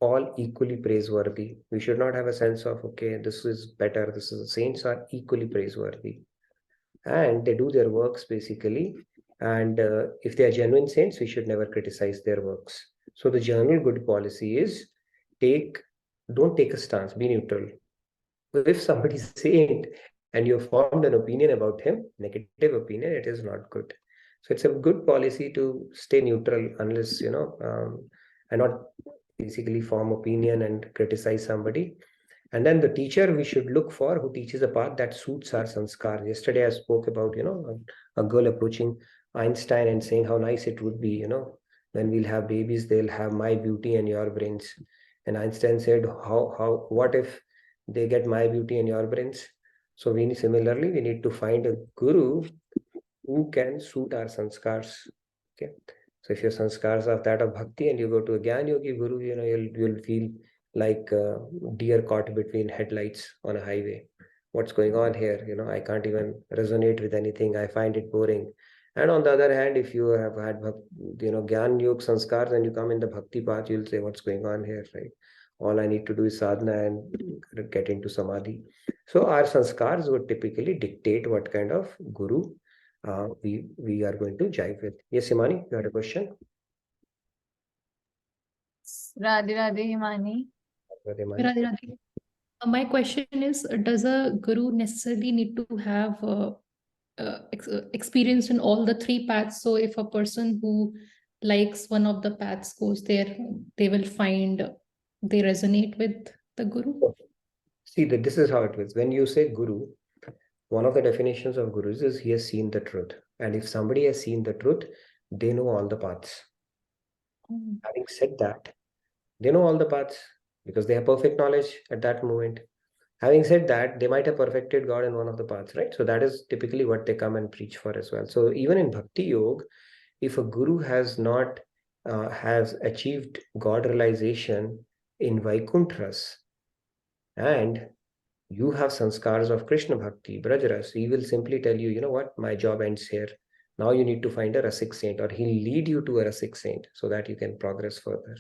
all equally praiseworthy. We should not have a sense of, okay, this is better. Saints are equally praiseworthy, and they do their works basically. And if they are genuine saints, we should never criticize their works. So the general good policy is don't take a stance, be neutral. If somebody is saint and you have formed an opinion about him, negative opinion, it is not good. So it's a good policy to stay neutral unless, and not basically form opinion and criticize somebody. And then the teacher we should look for who teaches a path that suits our sanskar. Yesterday I spoke about, a girl approaching Einstein and saying how nice it would be, when we'll have babies, they'll have my beauty and your brains. And Einstein said, what if they get my beauty and your brains? So we need to find a guru who can suit our sanskars. Okay. So if your sanskars are that of bhakti and you go to a Gyan Yogi guru, you'll feel like a deer caught between headlights on a highway. What's going on here? I can't even resonate with anything. I find it boring. And on the other hand, if you have had, Gyan Yoga sanskars and you come in the bhakti path, you'll say, what's going on here, right? All I need to do is sadhana and get into samadhi. So our sanskars would typically dictate what kind of guru we are going to jive with. Yes, Himani, you had a question? Radhe Radhe, Himani. Radhe Radhe. My question is, does a guru necessarily need to have experience in all the three paths? So if a person who likes one of the paths goes there, they will find they resonate with the guru? See, this is how it is. When you say guru, one of the definitions of gurus is he has seen the truth. And if somebody has seen the truth, they know all the paths. Having said that, they know all the paths because they have perfect knowledge at that moment. Having said that, they might have perfected God in one of the paths, right? So that is typically what they come and preach for as well. So even in Bhakti Yoga, if a guru has not has achieved God realization in Vaikuntras, and you have sanskars of Krishna Bhakti, Brajras, he will simply tell you, you know what, my job ends here. Now you need to find a Rasik saint, or he'll lead you to a Rasik saint so that you can progress further.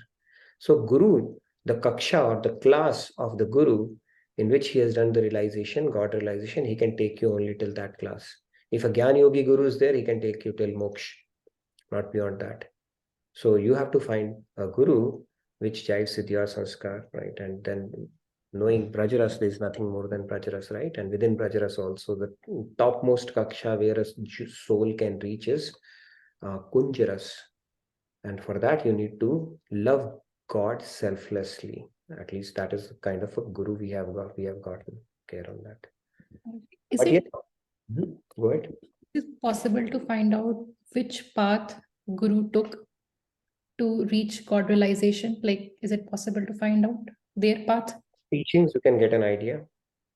So Guru, the Kaksha or the class of the Guru in which he has done the realization, God realization, he can take you only till that class. If a Gyan Yogi Guru is there, he can take you till moksha, not beyond that. So you have to find a Guru which jives with your sanskar, right? And then knowing Brajaras, there is nothing more than Brajaras, right? And within Brajaras also, the topmost Kaksha where a soul can reach is Kunjaras. And for that, you need to love God selflessly. At least that is the kind of a guru we have gotten care on that. Is But it go ahead. Is it possible to find out which path guru took to reach God realization? Like, is it possible to find out their path? Teachings, you can get an idea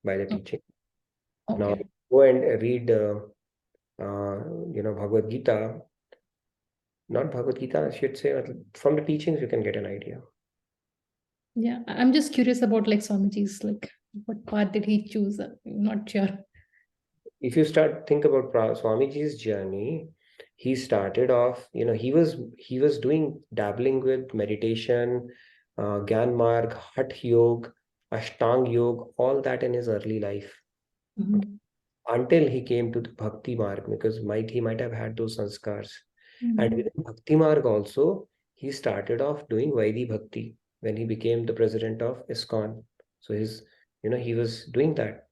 by the teaching. Okay. Now, go and read, Bhagavad Gita. Not Bhagavad Gita, I should say. From the teachings, you can get an idea. Yeah, I'm just curious about like Swamiji's, like what path did he choose? I'm not sure. If you think about Swamiji's journey, he started off, he was dabbling with meditation, Gyan Marg, Hatha Yoga, Ashtanga Yoga, all that in his early life. Until he came to the Bhakti Marg, because he might have had those sanskars. And within Bhakti Marg also, he started off doing Vaidhi Bhakti when he became the president of ISKCON. So he was doing that,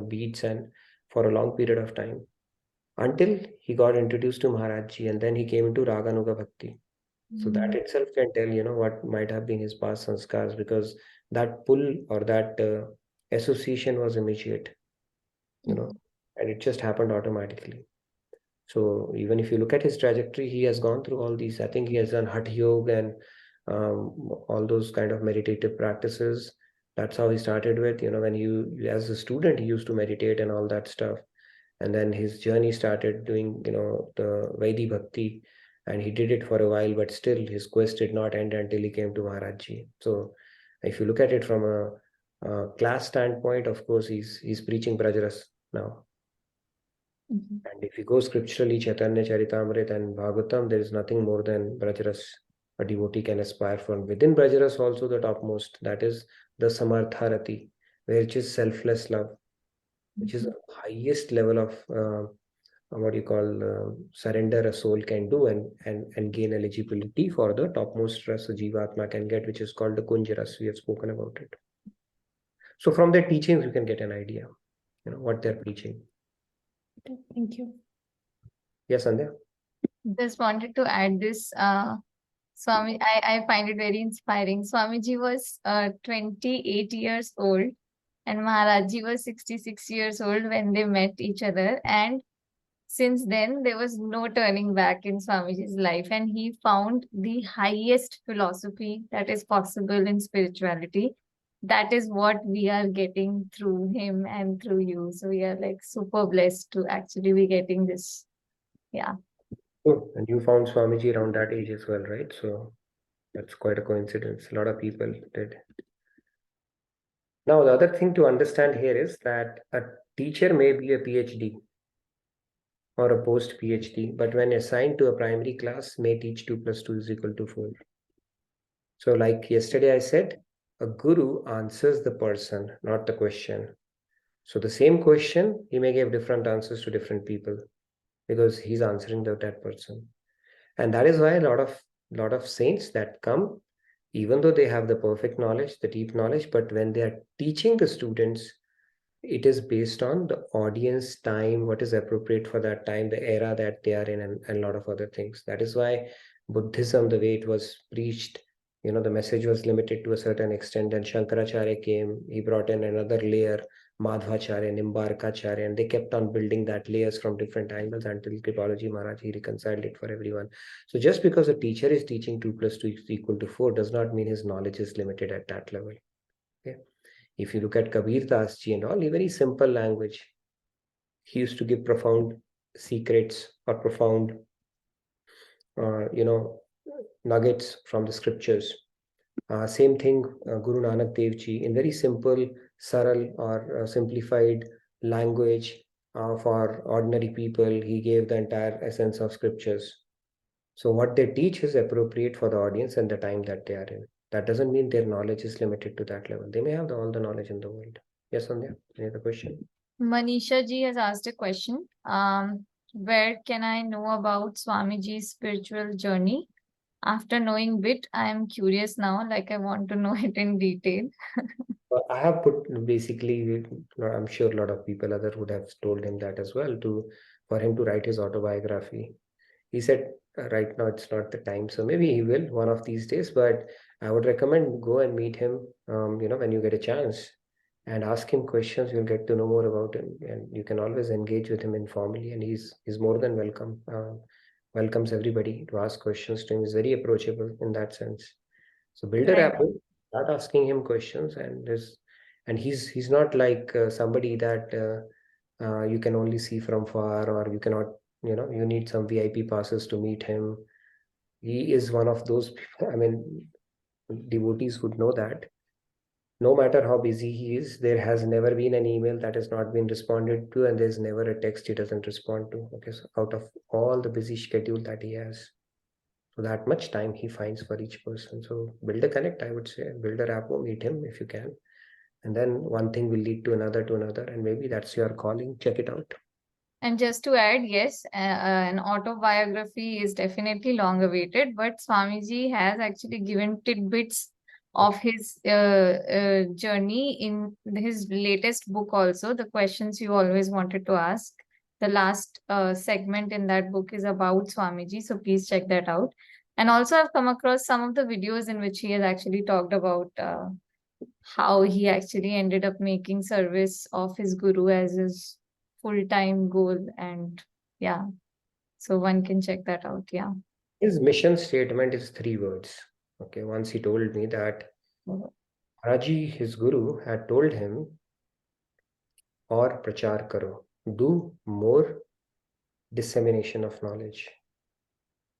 beads and for a long period of time until he got introduced to Maharajji, and then he came into Raganuga Bhakti. So that itself can tell, what might have been his past sanskars, because that pull or that association was immediate, and it just happened automatically. So even if you look at his trajectory, he has gone through all these. I think he has done Hatha Yoga and all those kind of meditative practices. That's how he started with, when as a student, he used to meditate and all that stuff. And then his journey started doing, the Vaidhi Bhakti, and he did it for a while, but still his quest did not end until he came to Maharajji. So if you look at it from a class standpoint, of course, he's preaching Brajaras now. And if you go scripturally, Chaitanya Charitamrita and Bhagavatam, there is nothing more than Brajaras a devotee can aspire for. Within Brajaras also the topmost, that is the Samartharati, which is selfless love, which is the highest level of what you call surrender a soul can do and gain eligibility for the topmost ras a Jivatma can get, which is called the Kunjaras. We have spoken about it. So from their teachings, you can get an idea, what they're preaching. Thank you. Yes, Sandhya? Just wanted to add this, Swami, I find it very inspiring. Swamiji was 28 years old and Maharajji was 66 years old when they met each other. And since then, there was no turning back in Swamiji's life, and he found the highest philosophy that is possible in spirituality. That is what we are getting through him and through you. So we are like super blessed to actually be getting this. Yeah. Oh, and you found Swamiji around that age as well, right? So that's quite a coincidence. A lot of people did. Now, the other thing to understand here is that a teacher may be a PhD or a post-PhD, but when assigned to a primary class, may teach 2 + 2 = 4. So like yesterday I said, a guru answers the person, not the question. So the same question, he may give different answers to different people because he's answering that person. And that is why a lot of saints that come, even though they have the perfect knowledge, the deep knowledge, but when they are teaching the students, it is based on the audience time, what is appropriate for that time, the era that they are in, and a lot of other things. That is why Buddhism, the way it was preached, the message was limited to a certain extent. And Shankaracharya came, he brought in another layer, Madhvacharya, Nimbarkacharya, and they kept on building that layers from different angles until Kripalaji Maharaj, he reconciled it for everyone. So just because a teacher is teaching 2 + 2 = 4 does not mean his knowledge is limited at that level. Okay. If you look at Kabir Das ji and all, a very simple language. He used to give profound secrets or profound, nuggets from the scriptures. Same thing, Guru Nanak Dev ji, in very simple, saral or simplified language for ordinary people, he gave the entire essence of scriptures. So what they teach is appropriate for the audience and the time that they are in. That doesn't mean their knowledge is limited to that level. They may have all the knowledge in the world. Yes, Sandhya, any other question? Manisha ji has asked a question. Where can I know about Swamiji's spiritual journey? After knowing bit, I am curious now, like I want to know it in detail. I have put basically, I'm sure a lot of people other would have told him that as well, for him to write his autobiography. He said right now it's not the time, so maybe he will one of these days, but I would recommend go and meet him when you get a chance and ask him questions. You'll get to know more about him, and you can always engage with him informally, and he's more than welcome. Welcomes everybody to ask questions to him. He's very approachable in that sense. So build a rapport, start asking him questions, and he's not like somebody that you can only see from far, or you cannot, you need some VIP passes to meet him. He is one of those people, I mean, devotees would know that no matter how busy he is, there has never been an email that has not been responded to, and there's never a text he doesn't respond to. Okay, so out of all the busy schedule that he has, so that much time he finds for each person. So build a connect, I would say, build a rapport, meet him if you can. And then one thing will lead to another, and maybe that's your calling. Check it out. And just to add, yes, an autobiography is definitely long awaited, but Swamiji has actually given tidbits of his journey in his latest book also, The Questions You Always Wanted to Ask. The last segment in that book is about Swamiji, so please check that out. And also I've come across some of the videos in which he has actually talked about how he actually ended up making service of his guru as his full-time goal, and so one can check that out. His mission statement is 3 words: Okay, once he told me that Maharaji, his guru, had told him, "Aur prachar karo, do more dissemination of knowledge."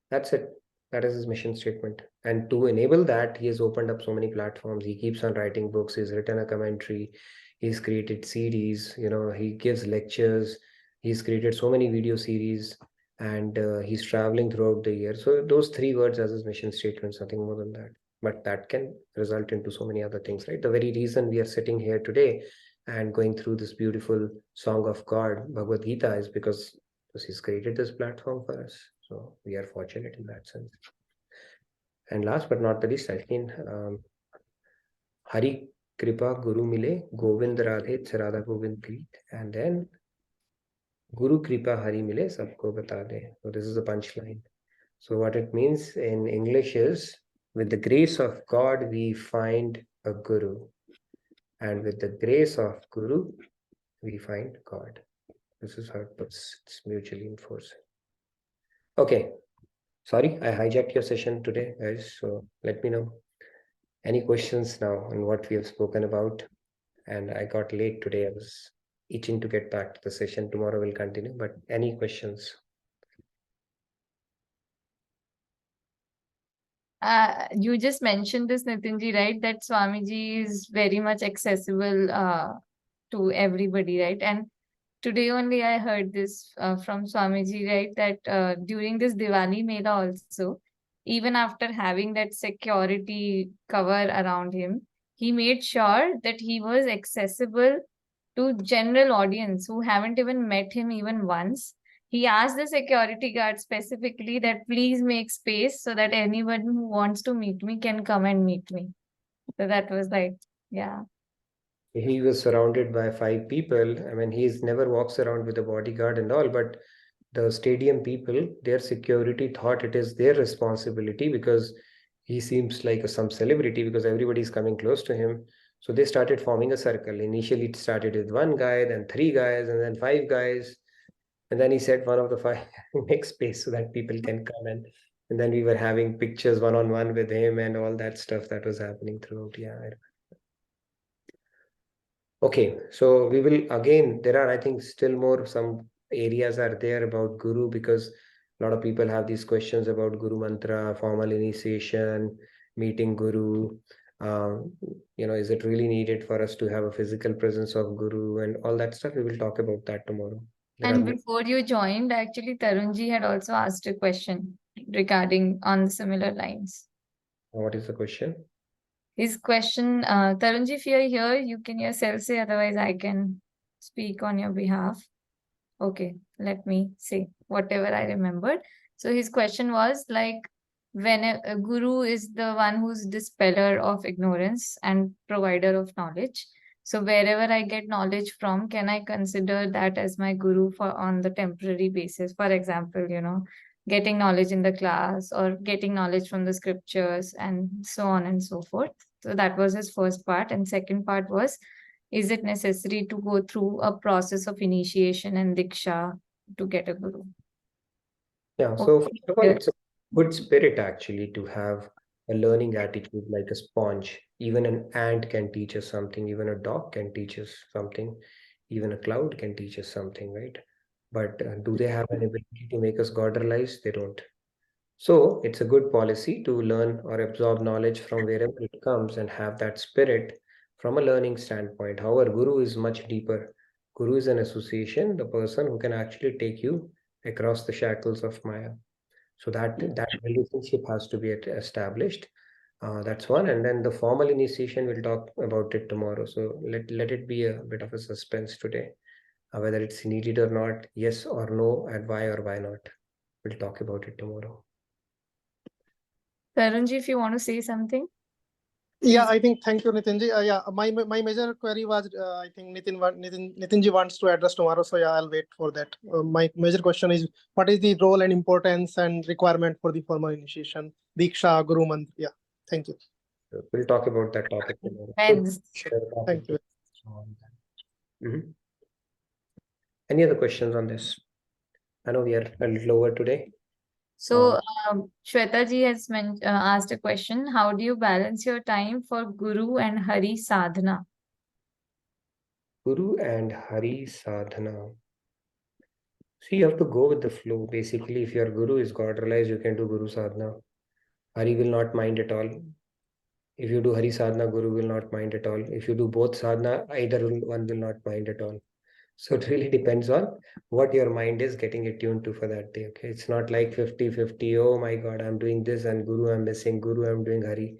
That's it. That is his mission statement. And to enable that, he has opened up so many platforms. He keeps on writing books. He's written a commentary. He's created CDs. He gives lectures. He's created so many video series, and he's traveling throughout the year. So those 3 words as his mission statement, nothing more than that. But that can result into so many other things, right? The very reason we are sitting here today and going through this beautiful song of God, Bhagavad Gita, is because he's created this platform for us. So we are fortunate in that sense. And last but not the least, I think Hari Kripa Guru Mile, Govind Radhe Charada Govind Preet, and then Guru Kripa Hari Mile Sabko Bata De. So this is the punchline. So what it means in English is, with the grace of God, we find a Guru. And with the grace of Guru, we find God. This is how it puts. It's mutually enforcing. Okay. Sorry, I hijacked your session today, guys. So let me know. Any questions now on what we have spoken about? And I got late today. I was itching to get back to the session. Tomorrow we'll continue. But any questions? You just mentioned this, Nitinji, right? That Swamiji is very much accessible to everybody, right? And today only I heard this from Swamiji, right? That during this Diwali Mela also, even after having that security cover around him, he made sure that he was accessible to general audience who haven't even met him even once. He asked the security guard specifically that please make space so that anyone who wants to meet me can come and meet me. So that was like, yeah. He was surrounded by 5 people. I mean, he's never walks around with a bodyguard and all, but the stadium people, their security thought it is their responsibility because he seems like some celebrity because everybody's coming close to him. So they started forming a circle. Initially, it started with 1 guy, then 3 guys, and then 5 guys. And then he said one of the 5 make space so that people can come in. And then we were having pictures one-on-one with him and all that stuff that was happening throughout. Yeah. Okay, so we will again, there are, I think, still more some areas are there about Guru because a lot of people have these questions about Guru Mantra, formal initiation, meeting Guru. Is it really needed for us to have a physical presence of Guru and all that stuff? We will talk about that tomorrow. And before you joined, actually, Tarunji had also asked a question regarding on similar lines. What is the question? His question, Tarunji, if you're here, you can yourself say, otherwise I can speak on your behalf. Okay, let me say whatever I remembered. So his question was like, when a guru is the one who's dispeller of ignorance and provider of knowledge. So wherever I get knowledge from, can I consider that as my guru for on the temporary basis? For example, getting knowledge in the class or getting knowledge from the scriptures and so on and so forth. So that was his first part. And second part was, is it necessary to go through a process of initiation and diksha to get a guru? Yeah, so first of all, it's a good spirit actually to have a learning attitude like a sponge. Even an ant can teach us something, even a dog can teach us something, even a cloud can teach us something, right? But do they have an ability to make us God realize? They don't. So it's a good policy to learn or absorb knowledge from wherever it comes and have that spirit from a learning standpoint. However, Guru is much deeper. Guru is an association, the person who can actually take you across the shackles of Maya. So that relationship has to be established. That's one. And then the formal initiation, we'll talk about it tomorrow. So let it be a bit of a suspense today. Whether it's needed or not, yes or no, and why or why not. We'll talk about it tomorrow. Tarunji, if you want to say something. Yeah, I think, thank you, Nitinji. Yeah, my major query was, I think Nitinji wants to address tomorrow. So yeah, I'll wait for that. My major question is, what is the role and importance and requirement for the formal initiation, Diksha, Guru Mantra? Yeah, thank you. We'll talk about that topic tomorrow. Thank you. Any other questions on this? I know we are a little over today. So, Shweta ji has asked a question. How do you balance your time for Guru and Hari sadhana? Guru and Hari sadhana. See, you have to go with the flow. Basically, if your Guru is God realized, you can do Guru sadhana. Hari will not mind at all. If you do Hari sadhana, Guru will not mind at all. If you do both sadhana, either one will not mind at all. So it really depends on what your mind is getting attuned to for that day. Okay, it's not like 50-50. Oh my God, I'm doing this and Guru, I'm missing. Guru, I'm doing Hari.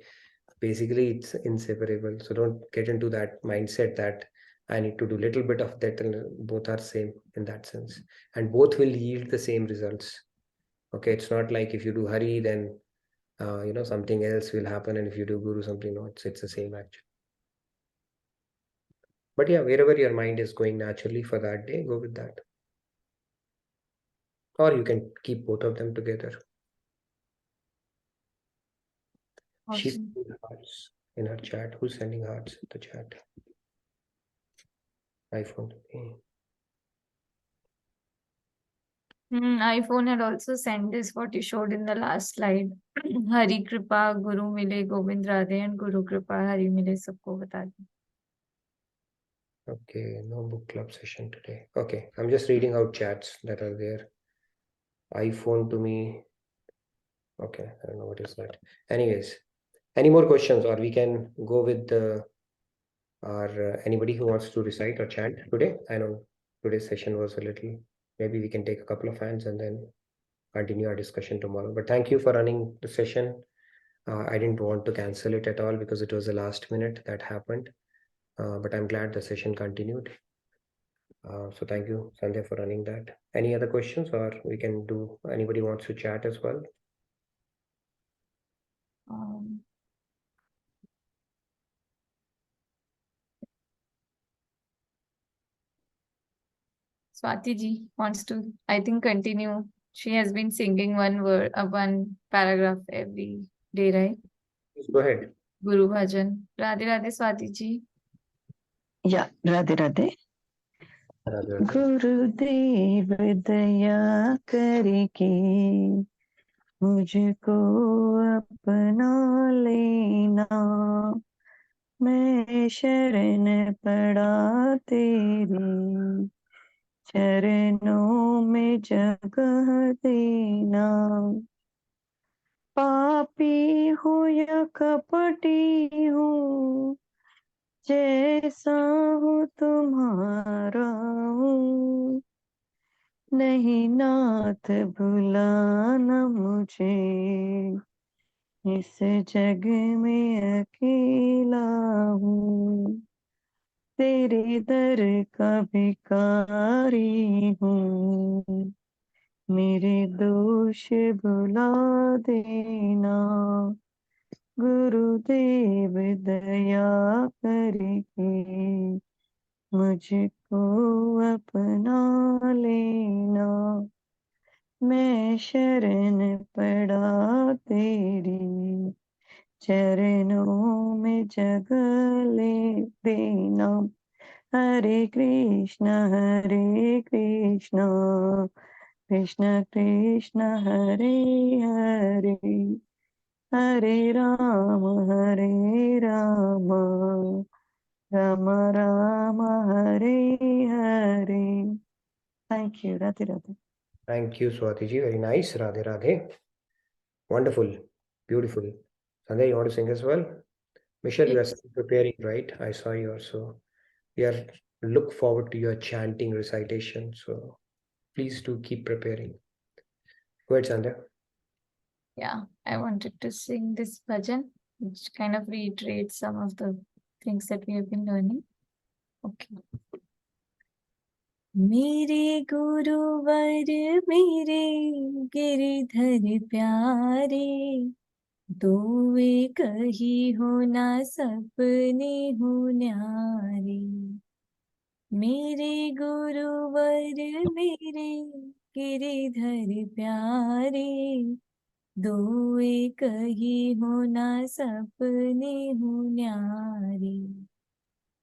Basically, it's inseparable. So don't get into that mindset that I need to do a little bit of that and both are same in that sense. And both will yield the same results. Okay, it's not like if you do Hari, then something else will happen, and if you do Guru, something, no, it's the same actually. But yeah, wherever your mind is going naturally for that day, go with that. Or you can keep both of them together. She's Awesome. sending hearts in her chat. Who's sending hearts in the chat? iPhone. iPhone had also sent this, what you showed in the last slide. Hari Kripa, Guru Mile, Govind Radhe, and Guru Kripa, Hari Mile, sabko bata de. Okay, no book club session today. Okay, I'm just reading out chats that are there. iPhone to me. Okay, I don't know what is that. Anyways, any more questions, or we can go with the anybody who wants to recite or chant today? I know today's session was a little, maybe we can take a couple of hands and then continue our discussion tomorrow. But thank you for running the session. I didn't want to cancel it at all because it was the last minute that happened. But I'm glad the session continued. So thank you, Sandhya, for running that. Any other questions, or we can do, anybody wants to chat as well? Swati ji wants to, I think, continue. She has been singing one word, one paragraph every day, right? Go ahead. Guru Bhajan. Radhe Radhe, Swati ji. Yeah, Radhe Radhe. गुरुदेव दया करके मुझको अपना लेना, मैं शरण पड़ा तेरे चरणों में जगह देना। पापी हूँ या कपटी हूँ, जैसा हूँ तुम्हारा हूँ, नहीं नाथ भुलाना मुझे, इस जग में अकेला हूँ, तेरे दर का भिखारी हूँ, मेरे दोष भुला देना, गुरुदेव दया करके मुझको अपना लेना, मैं शरण पड़ा तेरी चरणों में जगह ले देना। हरे कृष्ण कृष्ण कृष्ण हरे हरे, हरे Ram Ram Ram Hare Hare. Thank you. Radhe Radhe. Thank you, Swati ji. Very nice. Radhe Radhe. Wonderful. Beautiful. Sandhya, you want to sing as well? Michelle, you are preparing, right? I saw you also. We are look forward to your chanting recitation. So please do keep preparing. Go ahead, Sandhya. Yeah, I wanted to sing this bhajan, which kind of reiterates some of the things that we have been learning. Okay. मेरे गुरुवर मेरे गिरिधर प्यारे, दो एक ही होना सपने हो न्यारे, मेरे गुरुवर मेरे गिरिधर प्यारे, दो एक ही होना सपने हो न्यारे,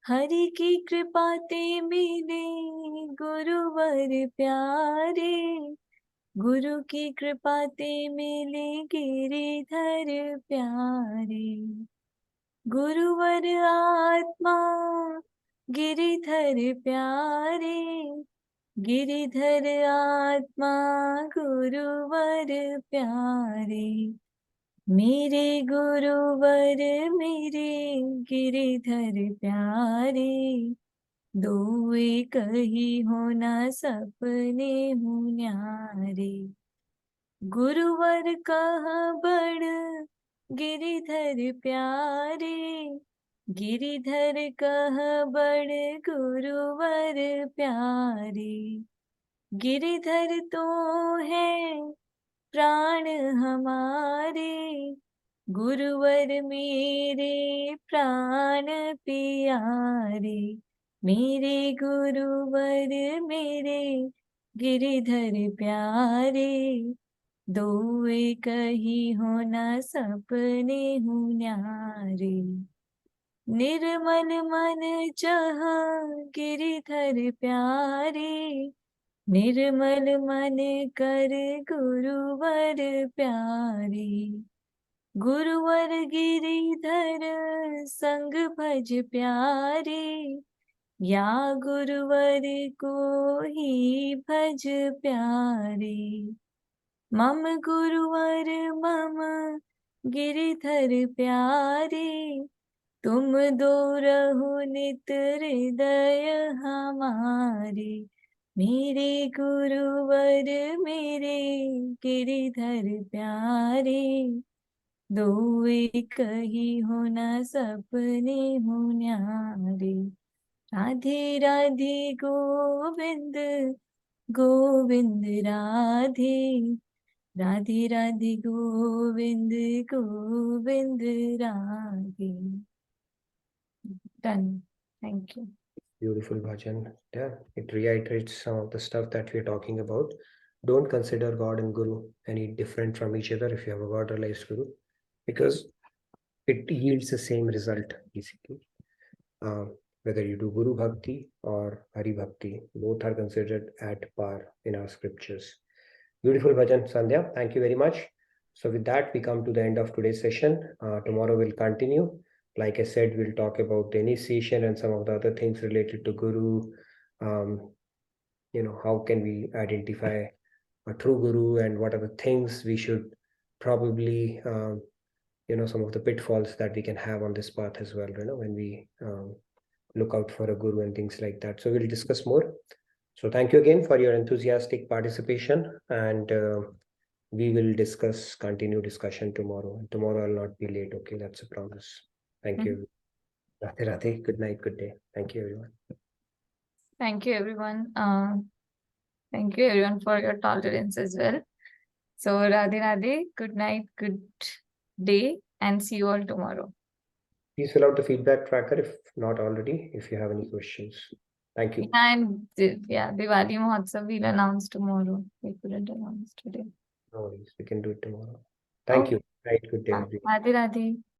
हरि की कृपा ते मिले गुरुवर प्यारे, गुरु की कृपा ते मिले गिरिधर प्यारे। गुरुवर आत्मा गिरिधर प्यारे। गिरिधर आत्मा गुरुवर प्यारे। मेरे गुरुवर मेरे गिरिधर प्यारे। दो एक ही होना सपने हूँ न्यारे। गुरुवर कह बड़ गिरिधर प्यारे। गिरिधर कह बड़ गुरुवर प्यारे। गिरिधर तो है प्राण हमारे। गुरुवर मेरे प्राण प्यारे। मेरे गुरुवर मेरे गिरिधर प्यारे। दो एक ही होना सपने हूँ न्यारे। निर्मल मन चाह गिरिधर प्यारे। निर्मल मन कर गुरुवर प्यारे। गुरुवर गिरिधर संग भज प्यारे। या गुरुवर को ही भज प्यारे। मम गुरुवर मम गिरिधर प्यारे। तुम दो रहो नित हृदय हमारे। मेरे गुरुवर मेरे गिरिधर प्यारे। दो एक ही होना सपने हूँ न्यारे। Radhe Radhe Govind Govind Radhe. Radhe Radhe Govind Govind Radhe. Done. Thank you. Beautiful bhajan. Yeah, it reiterates some of the stuff that we're talking about. Don't consider God and Guru any different from each other if you have a God realized Guru, because it yields the same result basically. Whether you do Guru Bhakti or Hari Bhakti, both are considered at par in our scriptures. Beautiful bhajan, Sandhya. Thank you very much. So with that, we come to the end of today's session. Tomorrow we'll continue. Like I said, we'll talk about the initiation and some of the other things related to Guru. How can we identify a true Guru and what are the things we should probably, some of the pitfalls that we can have on this path as well, when we look out for a Guru and things like that. So we'll discuss more. So thank you again for your enthusiastic participation, and we will continue discussion tomorrow. Tomorrow I'll not be late. Okay, that's a promise. Thank you. Radhe Radhe. Good night. Good day. Thank you, everyone. Thank you, everyone. Thank you, everyone, for your tolerance as well. So, Radhe Radhe. Good night. Good day, and see you all tomorrow. Please fill out the feedback tracker if not already, if you have any questions. Thank you. And Diwali Mahotsav we'll announce tomorrow. We couldn't announce today. No worries. We can do it tomorrow. Thank you. Right. Good day. Radhe Radhe.